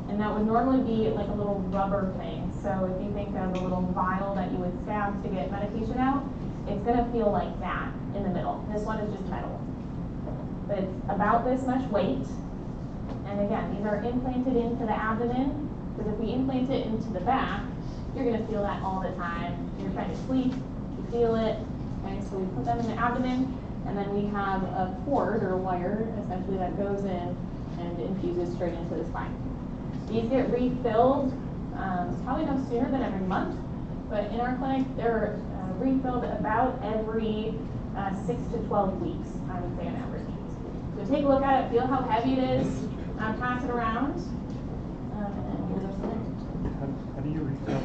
And that would normally be like a little rubber thing. So if you think of a little vial that you would stab to get medication out, it's going to feel like that in the middle. This one is just metal. But it's about this much weight. And again, these are implanted into the abdomen, because if we implant it into the back, you're gonna feel that all the time. You're trying to sleep, you feel it. Okay, so we put them in the abdomen, and then we have a cord or a wire essentially that goes in and infuses straight into the spine. These get refilled probably no sooner than every month, but in our clinic they're refilled about every 6 to 12 weeks, I would say on average. So take a look at it, feel how heavy it is, pass it around, and we'll go from there. How do you refill?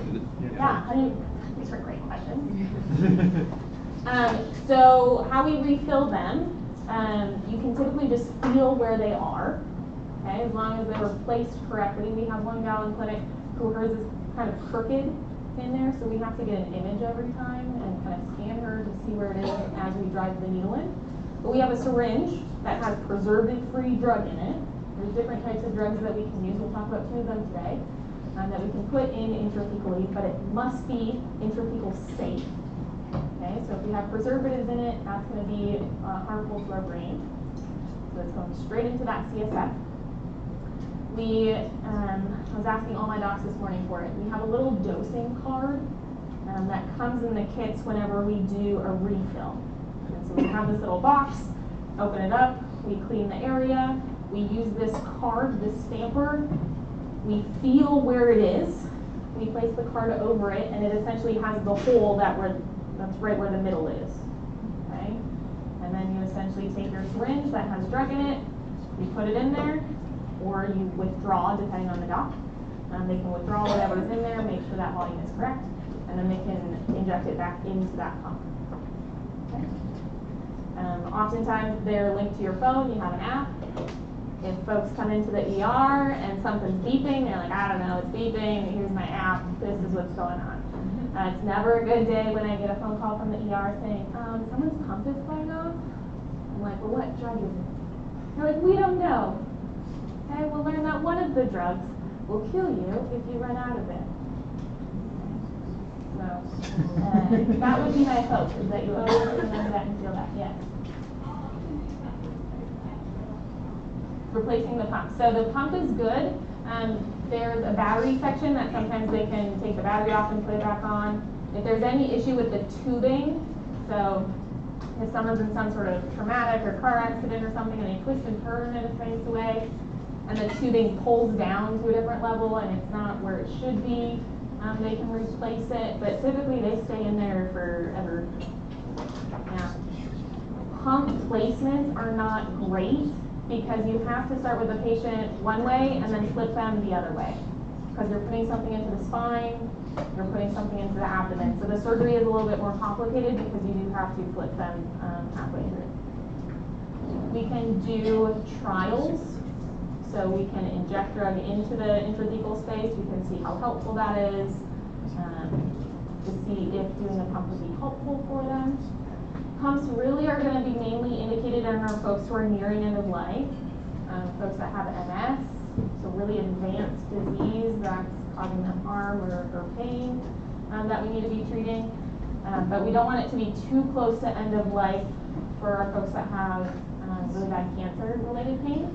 Yeah, how do you, these are great questions. So how we refill them, you can typically just feel where they are, okay, as long as they were placed correctly. We have one gal in clinic who hers is kind of crooked in there, so we have to get an image every time and kind of scan her to see where it is as we drive the needle in. But we have a syringe that has preservative-free drug in it. There's different types of drugs that we can use. We'll talk about 2 of them today, that we can put in intrathecally, but it must be intrathecal safe. Okay, so if we have preservatives in it, that's going to be harmful to our brain. So it's going straight into that CSF. I was asking all my docs this morning for it. We have a little dosing card that comes in the kits whenever we do a refill. And so we have this little box, open it up, we clean the area, we use this card, this stamper, we feel where it is, we place the card over it, and it essentially has the hole that's right where the middle is. Okay? And then you essentially take your syringe that has drug in it, you put it in there, or you withdraw depending on the doc. They can withdraw whatever's in there, make sure that volume is correct, and then they can inject it back into that pump. Okay? Oftentimes they're linked to your phone, you have an app. If folks come into the ER and something's beeping, they're like, I don't know, it's beeping, here's my app, this is what's going on. It's never a good day when I get a phone call from the ER saying, someone's pump is going off. I'm like, well, what drug is it? They're like, we don't know. Okay, we'll learn that one of the drugs will kill you if you run out of it. So, that would be my hope, is that you always remember that and feel that, yes. Replacing the pump. So the pump is good. There's a battery section that sometimes they can take the battery off and put it back on. If there's any issue with the tubing, so if someone's in some sort of traumatic or car accident or something and they twist and turn and it fades away, and the tubing pulls down to a different level and it's not where it should be, they can replace it, but typically they stay in there forever. Yeah. Pump placements are not great because you have to start with the patient one way and then flip them the other way. Because you're putting something into the spine, you're putting something into the abdomen. So the surgery is a little bit more complicated because you do have to flip them halfway through. We can do trials. So we can inject drug into the intrathecal space. We can see how helpful that is, to see if doing a pump would be helpful for them. Pumps really are going to be mainly indicated in our folks who are nearing end of life, folks that have MS, so really advanced disease that's causing them harm or pain that we need to be treating. But we don't want it to be too close to end of life for our folks that have really bad cancer-related pain,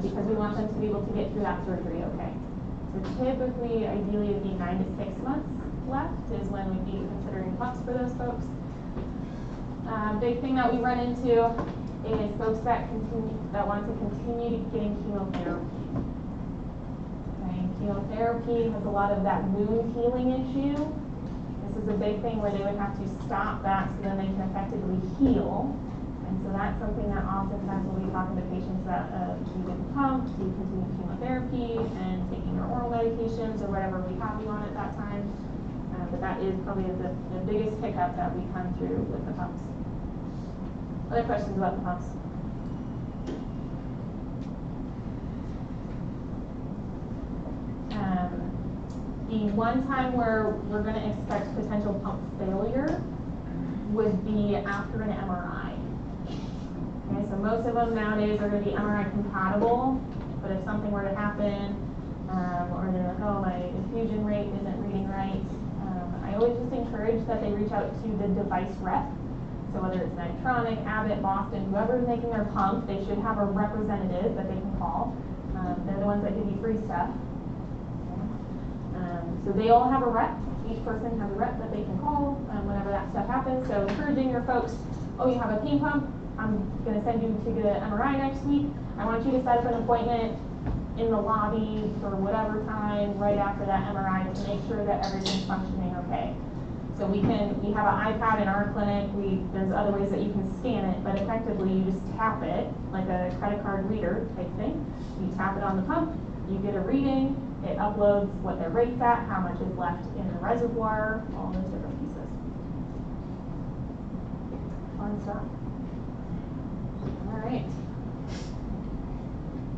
because we want them to be able to get through that surgery okay. So typically, ideally, it would be 9 to 6 months left is when we'd be considering pumps for those folks. Big thing that we run into is folks that want to continue getting chemotherapy. Okay, chemotherapy has a lot of that wound healing issue. This is a big thing where they would have to stop that so then they can effectively heal. And so that's something that oftentimes we'll be talking to patients that we didn't pump, we continue chemotherapy and taking your oral medications or whatever we have you on at that time. But that is probably the biggest hiccup that we come through with the pumps. Other questions about the pumps? The one time where we're going to expect potential pump failure would be after an MRI. Okay, so most of them nowadays are going to be MRI compatible, but if something were to happen, or they're like, oh, my infusion rate isn't reading right, I always just encourage that they reach out to the device rep. So whether it's Medtronic, Abbott, Boston, whoever's making their pump, they should have a representative that they can call. They're the ones that give you free stuff. Okay. So they all have a rep. Each person has a rep that they can call whenever that stuff happens. So encouraging your folks, oh, you have a pain pump, I'm going to send you to get an MRI next week. I want you to set up an appointment in the lobby for whatever time right after that MRI to make sure that everything's functioning okay. So we have an iPad in our clinic. There's other ways that you can scan it, but effectively you just tap it like a credit card reader type thing. You tap it on the pump, you get a reading, it uploads what their rate's at, how much is left in the reservoir, all those different pieces. Fun stuff. All right.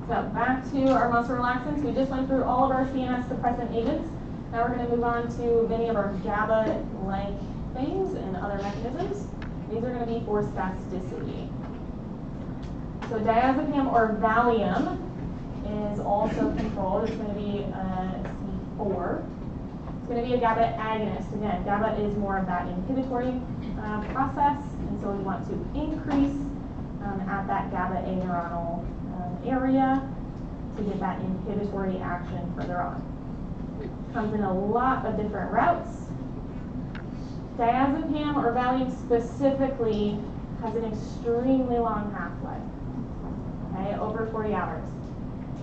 So back to our muscle relaxants. We just went through all of our CNS suppressant agents. Now we're going to move on to many of our GABA-like things and other mechanisms. These are going to be for spasticity. So diazepam or Valium is also controlled. It's going to be C4. It's going to be a GABA agonist. Again, GABA is more of that inhibitory process, and so we want to increase at that GABA A neuronal area to get that inhibitory action further on. Comes in a lot of different routes. Diazepam or Valium specifically has an extremely long half-life, okay, over 40 hours.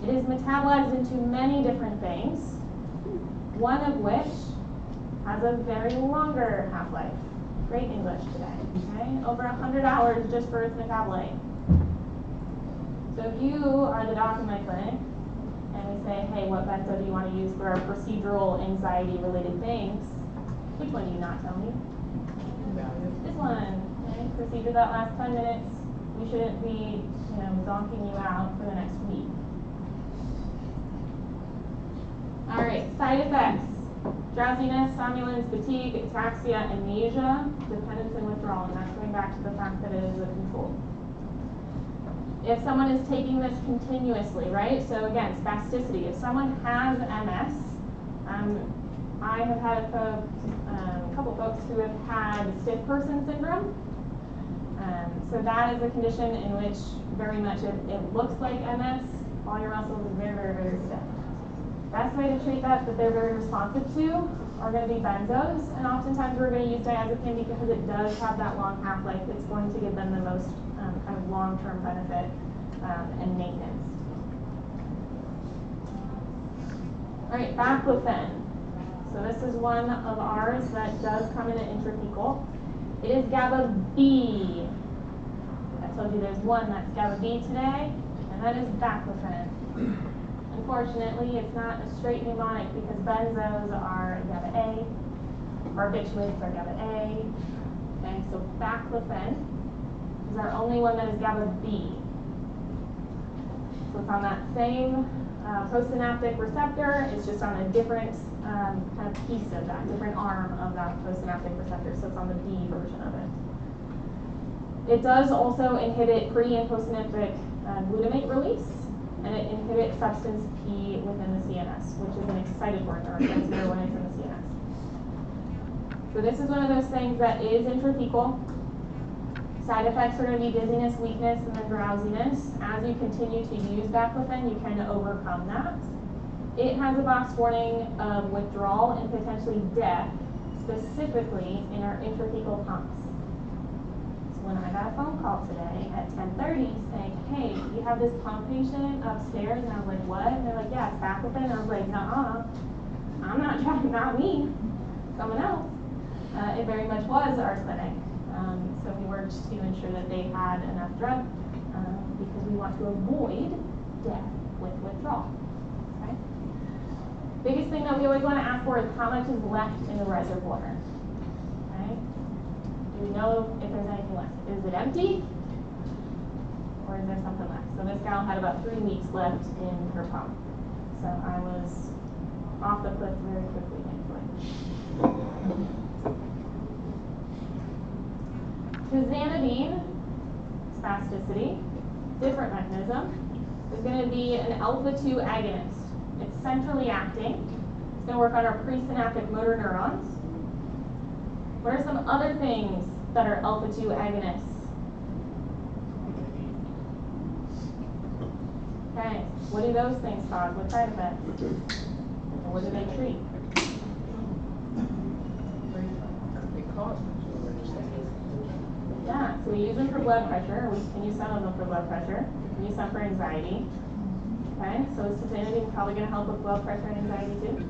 It is metabolized into many different things, one of which has a very longer half-life. Great English today, okay? Over 100 hours just for its metabolite. So if you are the doc in my clinic, and we say, hey, what benzo do you want to use for our procedural anxiety-related things? Which one do you not tell me? This one, okay? Procedure that lasts 10 minutes. We shouldn't be, zonking you out for the next week. All right, side effects. Drowsiness, somnolence, fatigue, ataxia, amnesia, dependence and withdrawal. And that's going back to the fact that it is a control. If someone is taking this continuously, right? So again, spasticity. If someone has MS, I have had a couple folks who have had stiff person syndrome. So that is a condition in which very much it looks like MS. All your muscles are very, very, very stiff. Best way to treat that they're very responsive to are going to be benzos, and oftentimes we're going to use diazepam because it does have that long half-life. It's going to give them the most kind of long-term benefit and maintenance. All right, baclofen. So this is one of ours that does come in an intrathecal. It is GABA B. I told you there's one that's GABA B today, and that is baclofen. Unfortunately, it's not a straight mnemonic because benzos are GABA A, barbiturates are GABA A. Okay, so baclofen is our only one that is GABA B. So it's on that same postsynaptic receptor. It's just on a different kind of piece of that, different arm of that postsynaptic receptor. So it's on the B version of it. It does also inhibit pre- and postsynaptic glutamate release, and it inhibits substance P within the CNS, which is an excitatory neurotransmitter when it's in the CNS. So this is one of those things that is intrathecal. Side effects are going to be dizziness, weakness, and then drowsiness. As you continue to use baclofen, you can overcome that. It has a box warning of withdrawal and potentially death, specifically in our intrathecal pumps. So when I got a phone call today at 10:30 saying, hey, you have this pump patient upstairs, and I was like, what? And they're like, yeah, it's baclofen. And I was like, nuh-uh, I'm not trying, not me, someone else. It very much was our clinic. So we worked to ensure that they had enough drug because we want to avoid death with withdrawal. Okay? Biggest thing that we always want to ask for is how much is left in the reservoir. Okay? Do we know if there's anything left? Is it empty? Or is there something left? So this gal had about 3 weeks left in her pump. So I was off the cliff very quickly, thankfully. Tizanidine, spasticity, different mechanism, is going to be an alpha-2 agonist. It's centrally acting. It's going to work on our presynaptic motor neurons. What are some other things that are alpha-2 agonists? Okay, what do those things cause? What side effects? And what do they treat? So we use them for blood pressure, or we can use some of them for blood pressure. We use some for anxiety. Okay, so is tizanidine probably going to help with blood pressure and anxiety too?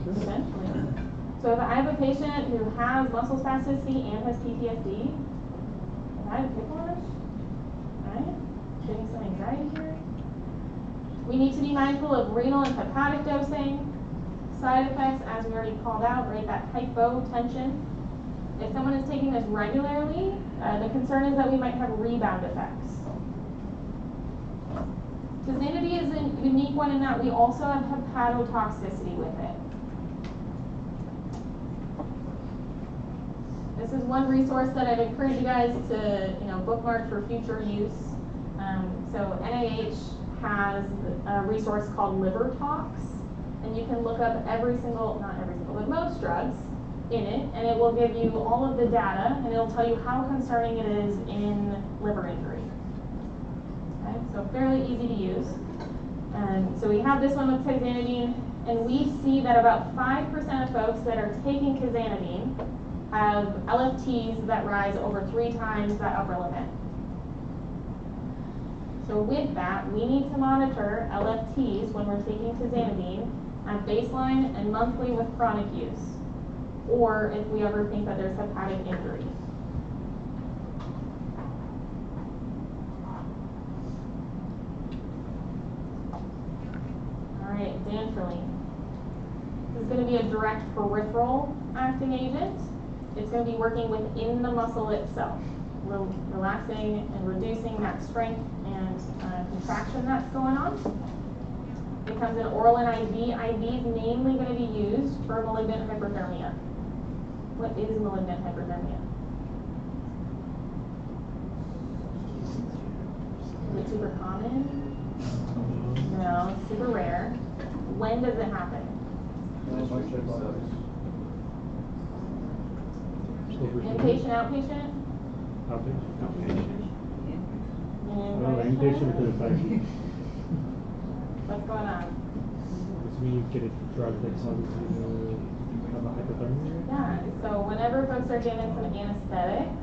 Potentially. So if I have a patient who has muscle spasticity and has PTSD, if I have a pickle lunch, right? Getting some anxiety here. We need to be mindful of renal and hepatic dosing. Side effects, as we already called out, right? That hypotension. If someone is taking this regularly, the concern is that we might have rebound effects. Tizanidine is a unique one in that we also have hepatotoxicity with it. This is one resource that I'd encourage you guys to, bookmark for future use. So NIH has a resource called Liver Tox, and you can look up not every single, but most drugs in it, and it will give you all of the data, and it'll tell you how concerning it is in liver injury. Okay, so fairly easy to use. So we have this one with tizanidine, and we see that about 5% of folks that are taking tizanidine have LFTs that rise over 3 times that upper limit. So with that, we need to monitor LFTs when we're taking tizanidine at baseline and monthly with chronic use, or if we ever think that there's hepatic injury. All right, dantrolene. This is going to be a direct peripheral acting agent. It's going to be working within the muscle itself, relaxing and reducing that strength and contraction that's going on. It comes in oral and IV. IV is mainly going to be used for malignant hyperthermia. What is malignant hyperthermia? Is it super common? No, it's super rare. When does it happen? Inpatient, outpatient? Outpatient. Inpatient? Inpatient to the side. What's going on? Does mean you get a drug that causes you to have a hypothermia? Yeah, so whenever folks are given some anesthetics,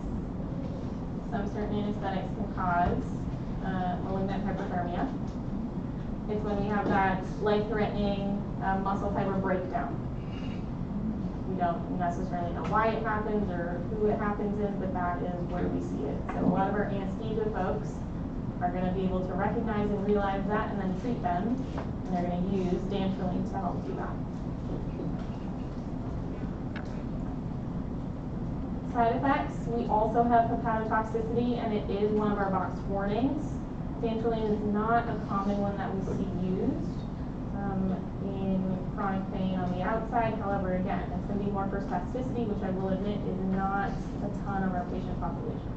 some certain anesthetics can cause malignant hyperthermia. It's when we have that life-threatening muscle fiber breakdown. We don't necessarily know why it happens or who it happens in, but that is where we see it. So a lot of our anesthesia folks are going to be able to recognize and realize that and then treat them, and they're going to use dantrolene to help do that. Side effects, we also have hepatotoxicity, and it is one of our box warnings. Dantrolene is not a common one that we see used in chronic pain on the outside. However, again, it's going to be more for spasticity, which I will admit is not a ton of our patient population.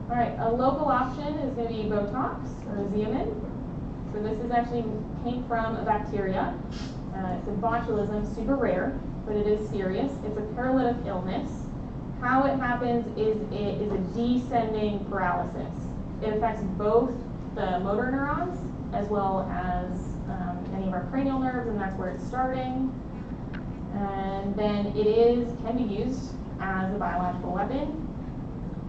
All right, a local option is going to be Botox or Xeomin. So this is actually came from a bacteria. It's a botulism, super rare, but it is serious. It's a paralytic illness. How it happens is it is a descending paralysis. It affects both the motor neurons as well as any of our cranial nerves, and that's where it's starting. And then it can be used as a biological weapon.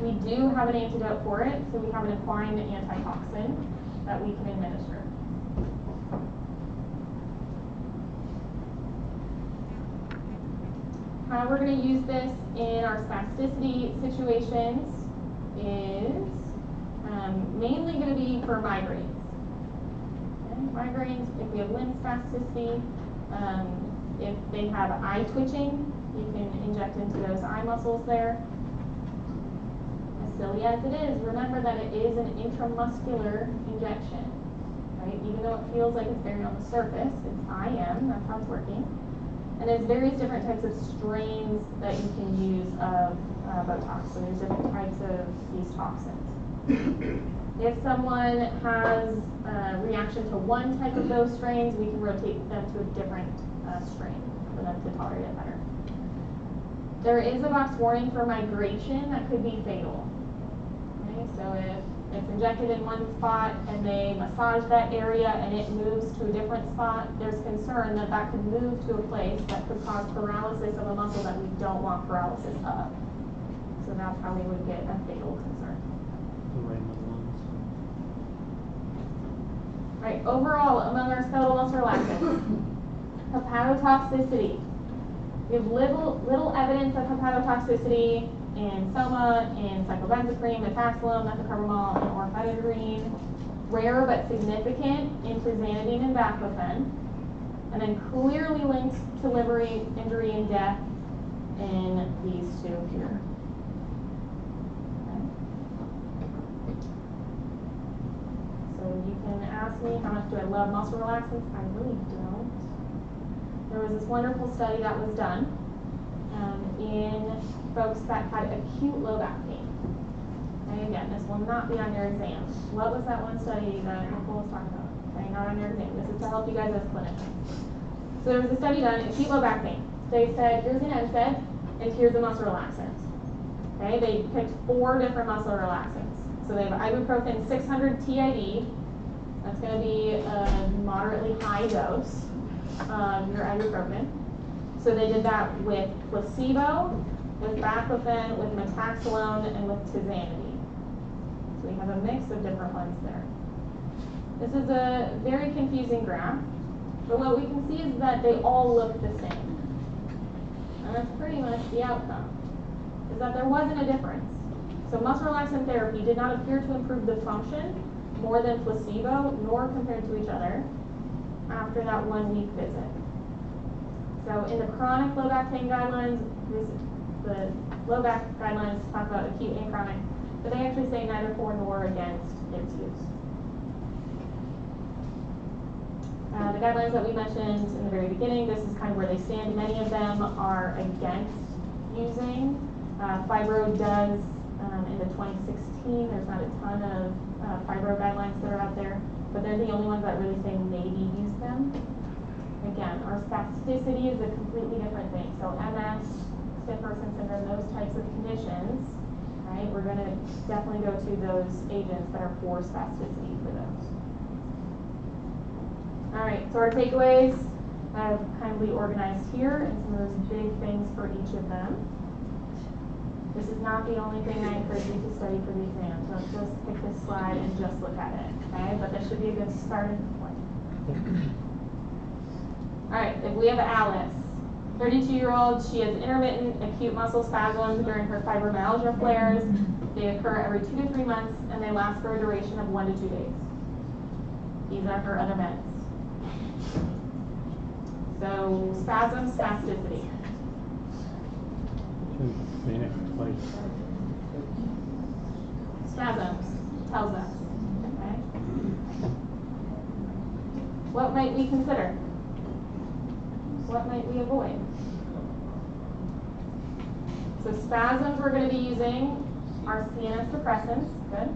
We do have an antidote for it, so we have an equine antitoxin that we can administer. How we're going to use this in our spasticity situations is mainly going to be for migraines. Okay? Migraines, if we have limb spasticity, if they have eye twitching, you can inject into those eye muscles there. As silly as it is, remember that it is an intramuscular injection, right? Even though it feels like it's buried on the surface, it's IM, that's how it's working. And there's various different types of strains that you can use of Botox. So there's different types of these toxins. If someone has a reaction to one type of those strains, we can rotate them to a different strain for them to tolerate it better. There is a box warning for migration that could be fatal. Okay, so if it's injected in one spot and they massage that area and it moves to a different spot, there's concern that that could move to a place that could cause paralysis of a muscle that we don't want paralysis of. So that's how we would get a fatal concern. The random ones. Right, overall, among our skeletal muscle relaxants, hepatotoxicity. We have little evidence of hepatotoxicity in soma, in cyclobenzaprine, metaxalone, methocarbamol, and orphetadrine. Rare but significant in tizanidine and baclofen. And then clearly linked to liver injury and death in these two here. So you can ask me how much do I love muscle relaxants? I really don't. There was this wonderful study that was done in folks that had acute low back pain. And again, this will not be on your exam. What was that one study that Nicole was talking about? Okay, not on your exam. This is to help you guys as clinicians. So there was a study done, acute low back pain. They said, here's an NSAID, and here's a muscle relaxant. Okay, they picked 4 different muscle relaxants. So they have ibuprofen 600 TID. That's going to be a moderately high dose of your ibuprofen. So they did that with placebo, with baclofen, with metaxalone, and with tizanidine. So we have a mix of different ones there. This is a very confusing graph, but what we can see is that they all look the same. And that's pretty much the outcome, is that there wasn't a difference. So muscle relaxant therapy did not appear to improve the function more than placebo, nor compared to each other, after that 1-week visit. So in the chronic low back pain guidelines, the low back guidelines talk about acute and chronic, but they actually say neither for nor against its use. The guidelines that we mentioned in the very beginning, this is kind of where they stand. Many of them are against using. Fibro does, in the 2016, there's not a ton of fibro guidelines that are out there, but they're the only ones that really say maybe use them. Again, our spasticity is a completely different thing. So MS, stiff person syndrome, those types of conditions, right? We're going to definitely go to those agents that are for spasticity for those. All right, so our takeaways I've kindly organized here, and some of those big things for each of them. This is not the only thing I encourage you to study for the exam. Don't just pick this slide and just look at it, okay? But this should be a good starting point. All right, if we have Alice, 32-year-old, she has intermittent acute muscle spasms during her fibromyalgia flares. They occur every 2 to 3 months, and they last for a duration of 1 to 2 days. These are her other meds. So spasm, spasticity. Spasms tells us, okay? What might we consider? What might we avoid? So spasms, we're going to be using our CNS depressants. Good.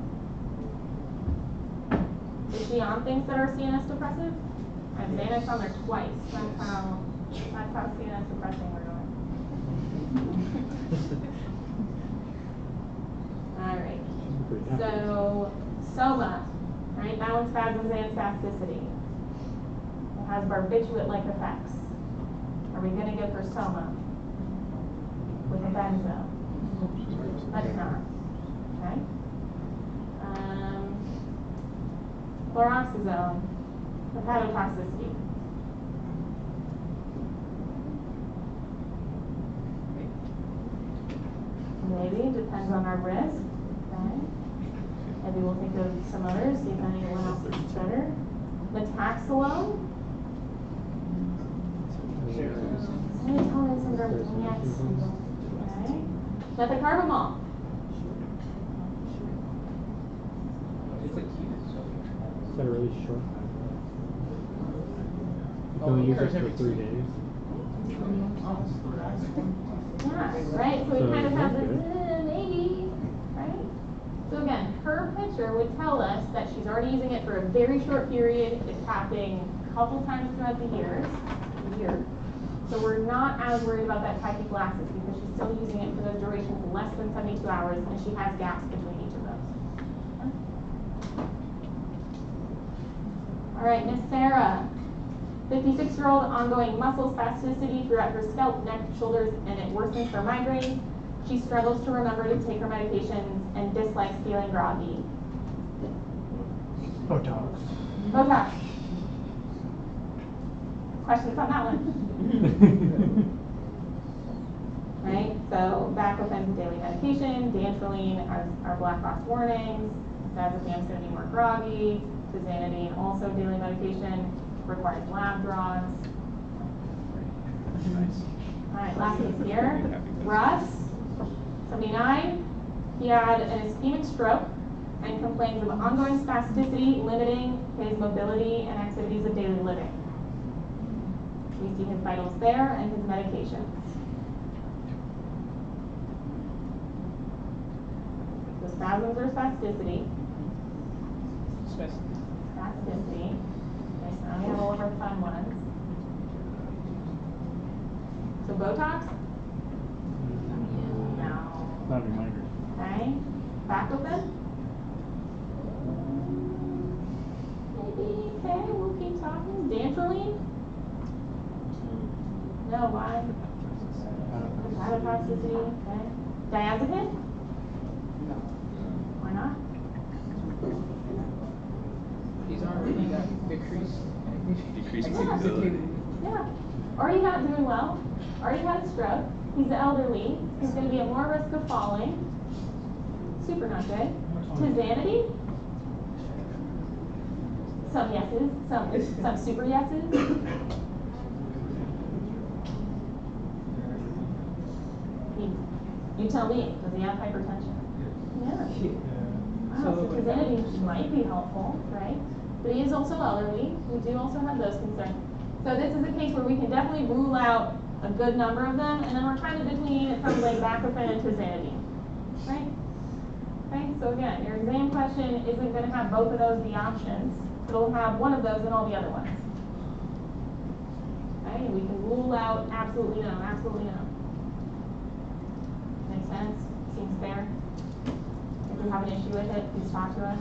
Is she on things that are CNS depressive? I have Xanax on there twice. That's how CNS depressing we're going. All right. So soma, right? That one's spasms and spasticity. It has barbiturate-like effects. Are we going to give her soma with a benzo? Let's not. Okay. Fluroxazone, hepatotoxicity. Maybe, depends on our risk. Okay. Maybe we'll think of some others, see if anyone else is better. Metaxalone. Serotonin syndrome, yes. Okay. Methocarbamol. It's acute. Is that really short? You can only use it for 3 days. Yeah, right? So we kind of have this, maybe, right? So again, her picture would tell us that she's already using it for a very short period. It's happening a couple times throughout the year. So we're not as worried about that tachyphylaxis because she's still using it for those durations less than 72 hours, and she has gaps between each of those. All right, Miss Sarah, 56-year-old, ongoing muscle spasticity throughout her scalp, neck, shoulders, and it worsens her migraine. She struggles to remember to take her medications and dislikes feeling groggy. Botox. Botox. Questions on that one? Right? So baclofen is daily medication, dantrolene are black box warnings, diazepam's going to be more groggy, tizanidine also daily medication, requires lab draws. Alright, last case here. Russ, 79. He had an ischemic stroke and complains of ongoing spasticity limiting his mobility and activities of daily living. We see his vitals there and his medications. So spasms or spasticity. Spasticity. Okay, so now we have all of our fun ones. So Botox? No. Not a reminder. Okay. Baclofen? Maybe. Okay, we'll keep talking. Dantrolene? No, why? Hepatotoxicity. Okay. Diazepam? Why not? He's already got Decreased Yeah. mobility. Yeah. Already not doing well. Already had a stroke. He's elderly. He's going to be at more risk of falling. Super not good. Tizanidine? Some yeses. Some super yeses. You tell me. Does he have hypertension? Yeah. Wow, so tizanidine might be helpful, right? But he is also elderly. We do also have those concerns. So this is a case where we can definitely rule out a good number of them, and then we're kind of between, it sounds like baclofen and tizanidine, right? Okay, so again, your exam question isn't going to have both of those be options. It'll have one of those and all the other ones. Okay, and we can rule out absolutely no, absolutely no. Makes sense? Seems fair? If you have an issue with it, please talk to us.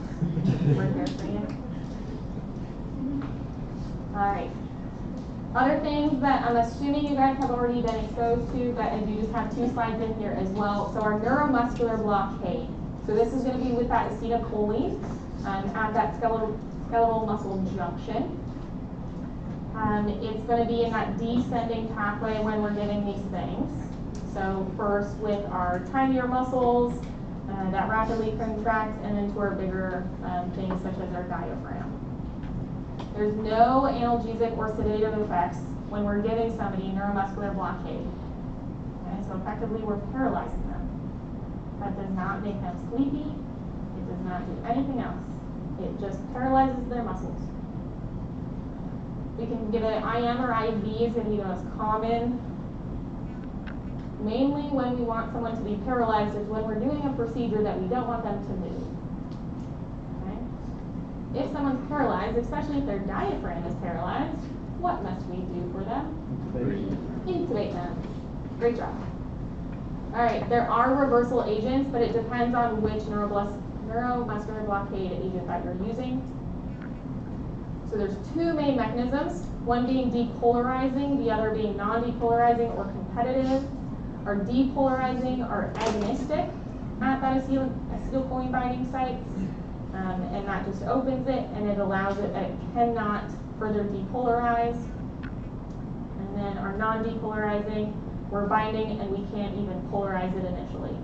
We're here for you. All right. Other things that I'm assuming you guys have already been exposed to, but I do just have 2 slides in here as well. So our neuromuscular blockade. So this is going to be with that acetylcholine at that skeletal muscle junction. It's going to be in that descending pathway when we're giving these things. So first with our tinier muscles that rapidly contract, and then to our bigger things such as our diaphragm. There's no analgesic or sedative effects when we're giving somebody neuromuscular blockade. Okay, so effectively we're paralyzing them. That does not make them sleepy. It does not do anything else. It just paralyzes their muscles. We can give it IM or IV is going to be the most common. Mainly when we want someone to be paralyzed is when we're doing a procedure that we don't want them to move. If someone's paralyzed, especially if their diaphragm is paralyzed, what must we do for them? Intubate them. Great job. All right, there are reversal agents, but it depends on which neuromuscular blockade agent that you're using. So there's 2 main mechanisms, one being depolarizing, the other being non-depolarizing or competitive. Our depolarizing are agonistic at that acetylcholine binding sites. And that just opens it, and it allows it that it cannot further depolarize. And then our non-depolarizing, we're binding and we can't even polarize it initially.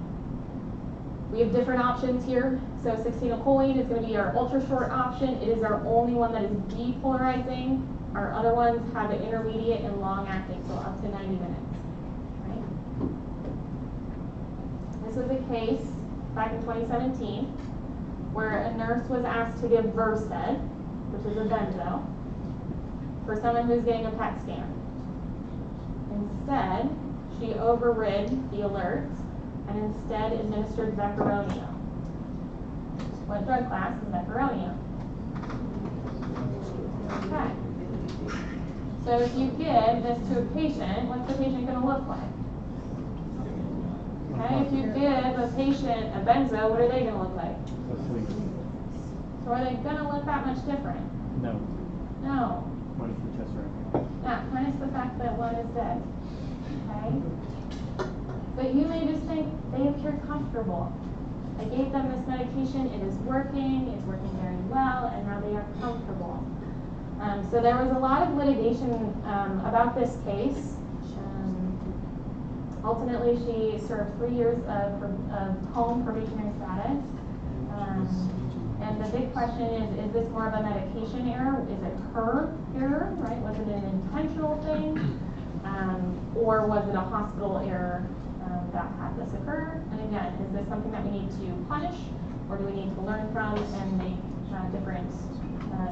We have different options here. So 16-choline is going to be our ultra short option. It is our only one that is depolarizing. Our other ones have an intermediate and long acting, so up to 90 minutes. Right? This was a case back in 2017. Where a nurse was asked to give Versed, which is a benzo, for someone who's getting a PET scan. Instead, she overrid the alerts and instead administered Vecuronium. What drug class is Vecuronium? Okay. So if you give this to a patient, what's the patient going to look like? Okay, if you give a patient a benzo, what are they going to look like? So are they going to look that much different? No. No. Minus the chest right. Yeah, minus the fact that one is dead. Okay? But you may just think they appear comfortable. I gave them this medication, it is working, it's working very well, and now they are comfortable. So there was a lot of litigation about this case. Ultimately, she served 3 years of home probationary status. And the big question is this more of a medication error? Is it her error, right? Was it an intentional thing? Or was it a hospital error that had this occur? And again, is this something that we need to punish, or do we need to learn from and make different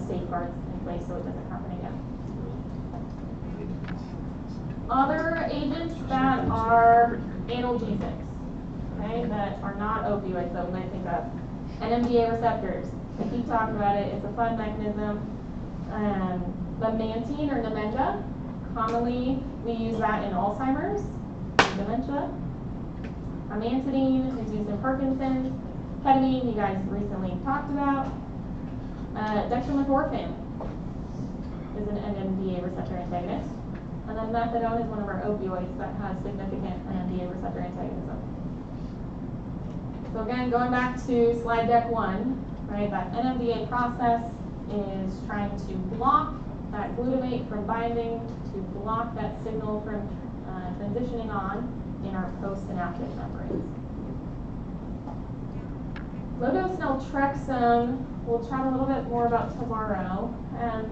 safeguards in place so it doesn't happen again? Other agents that are analgesics, okay, that are not opioids that we might think of. NMDA receptors. I keep talking about it. It's a fun mechanism. Memantine or Namenda. Commonly, we use that in Alzheimer's, dementia. Amantadine is used in Parkinson's. Ketamine, you guys recently talked about. Dextromethorphan is an NMDA receptor antagonist. And then methadone is one of our opioids that has significant NMDA receptor antagonism. So again, going back to slide deck 1, right, that NMDA process is trying to block that glutamate from binding, to block that signal from transitioning on in our postsynaptic membranes. Low-dose naltrexone, we'll chat a little bit more about tomorrow,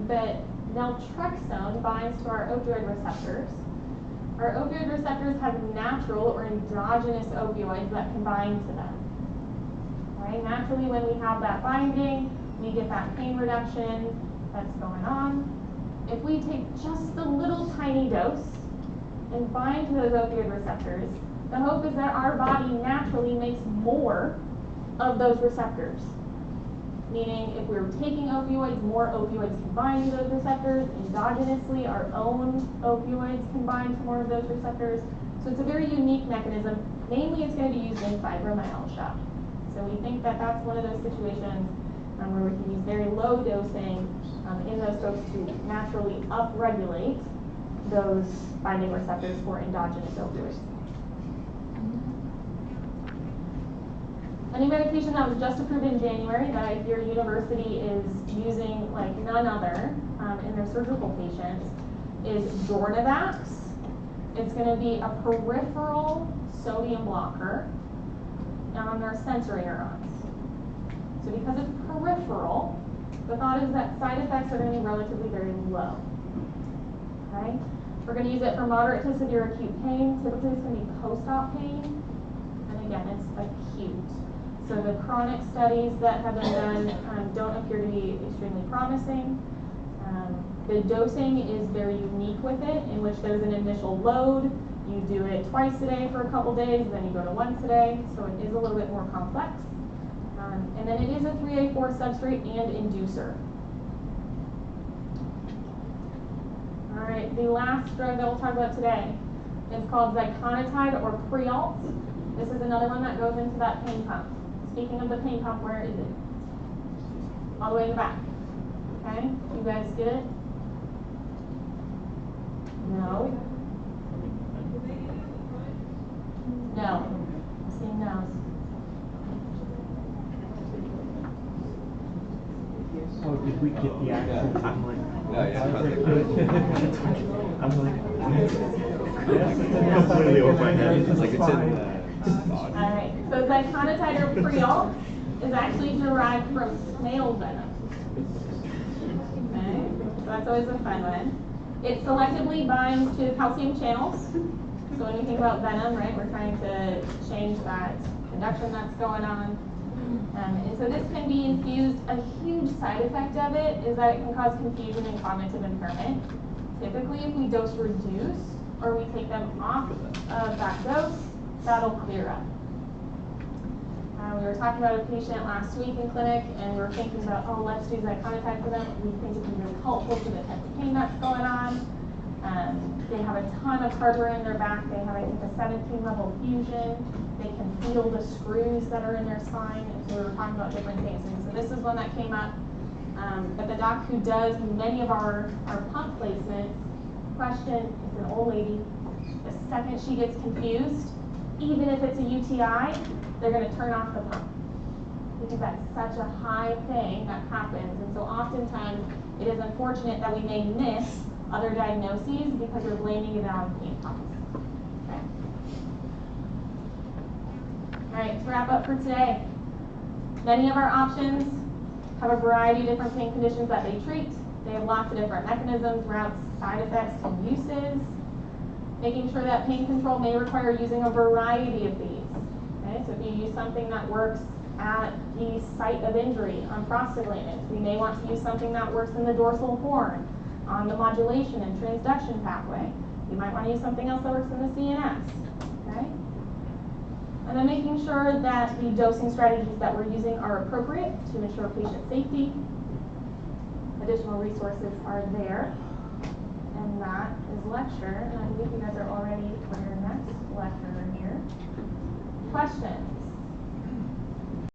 but naltrexone binds to our opioid receptors. Our opioid receptors have natural or endogenous opioids that can bind to them. Right? Naturally, when we have that binding, we get that pain reduction that's going on. If we take just a little tiny dose and bind to those opioid receptors, the hope is that our body naturally makes more of those receptors. Meaning, if we're taking opioids, more opioids can bind to those receptors. Endogenously, our own opioids can bind to more of those receptors. So it's a very unique mechanism. Mainly, it's going to be used in fibromyalgia. So we think that that's one of those situations where we can use very low dosing in those folks to naturally upregulate those binding receptors for endogenous opioids. Any medication that was just approved in January that your university is using like none other in their surgical patients is Dornavax. It's going to be a peripheral sodium blocker on their sensory neurons. So because it's peripheral, the thought is that side effects are going to be relatively very low. Okay? We're going to use it for moderate to severe acute pain. Typically it's going to be post-op pain. And again, it's acute. So the chronic studies that have been done don't appear to be extremely promising. The dosing is very unique with it, in which there's an initial load. You do it twice a day for a couple days, then you go to once a day, so it is a little bit more complex. And then it is a 3A4 substrate and inducer. All right, the last drug that we'll talk about today is called ziconotide or Prialt. This is another one that goes into that pain pump. Speaking of the pain pump, where is it? All the way in the back. Okay, you guys get it? No. No. I'm seeing no's. Oh, did we get the actual timeline? Yeah. I'm like, completely over my head. It's like it's in Alright, so ziconotide or Prialt is actually derived from snail venom. Okay, so that's always a fun one. It selectively binds to calcium channels. So when we think about venom, right, we're trying to change that conduction that's going on. And so this can be infused. A huge side effect of it is that it can cause confusion and cognitive impairment. Typically, if we dose reduce or we take them off of that dose, that'll clear up. We were talking about a patient last week in clinic, and we were thinking about, oh, let's do ziconotide for them. We think it can be really helpful for the type of pain that's going on. They have a ton of hardware in their back. They have, I think, a 17-level fusion. They can feel the screws that are in their spine. And so we were talking about different things. And so this is one that came up. But the doc who does many of our pump placements, question, it's an old lady. The second she gets confused, even if it's a UTI, they're going to turn off the pump. Because that's such a high thing that happens. And so oftentimes it is unfortunate that we may miss other diagnoses because we're blaming it on pain pumps. Okay. All right, to wrap up for today, many of our options have a variety of different pain conditions that they treat. They have lots of different mechanisms, routes, side effects, and uses. Making sure that pain control may require using a variety of these. Okay, so if you use something that works at the site of injury on prostaglandins, we may want to use something that works in the dorsal horn on the modulation and transduction pathway. You might want to use something else that works in the CNS. Okay? And then making sure that the dosing strategies that we're using are appropriate to ensure patient safety. Additional resources are there. And that is lecture. And I believe you guys are all ready for your next lecture here. Questions?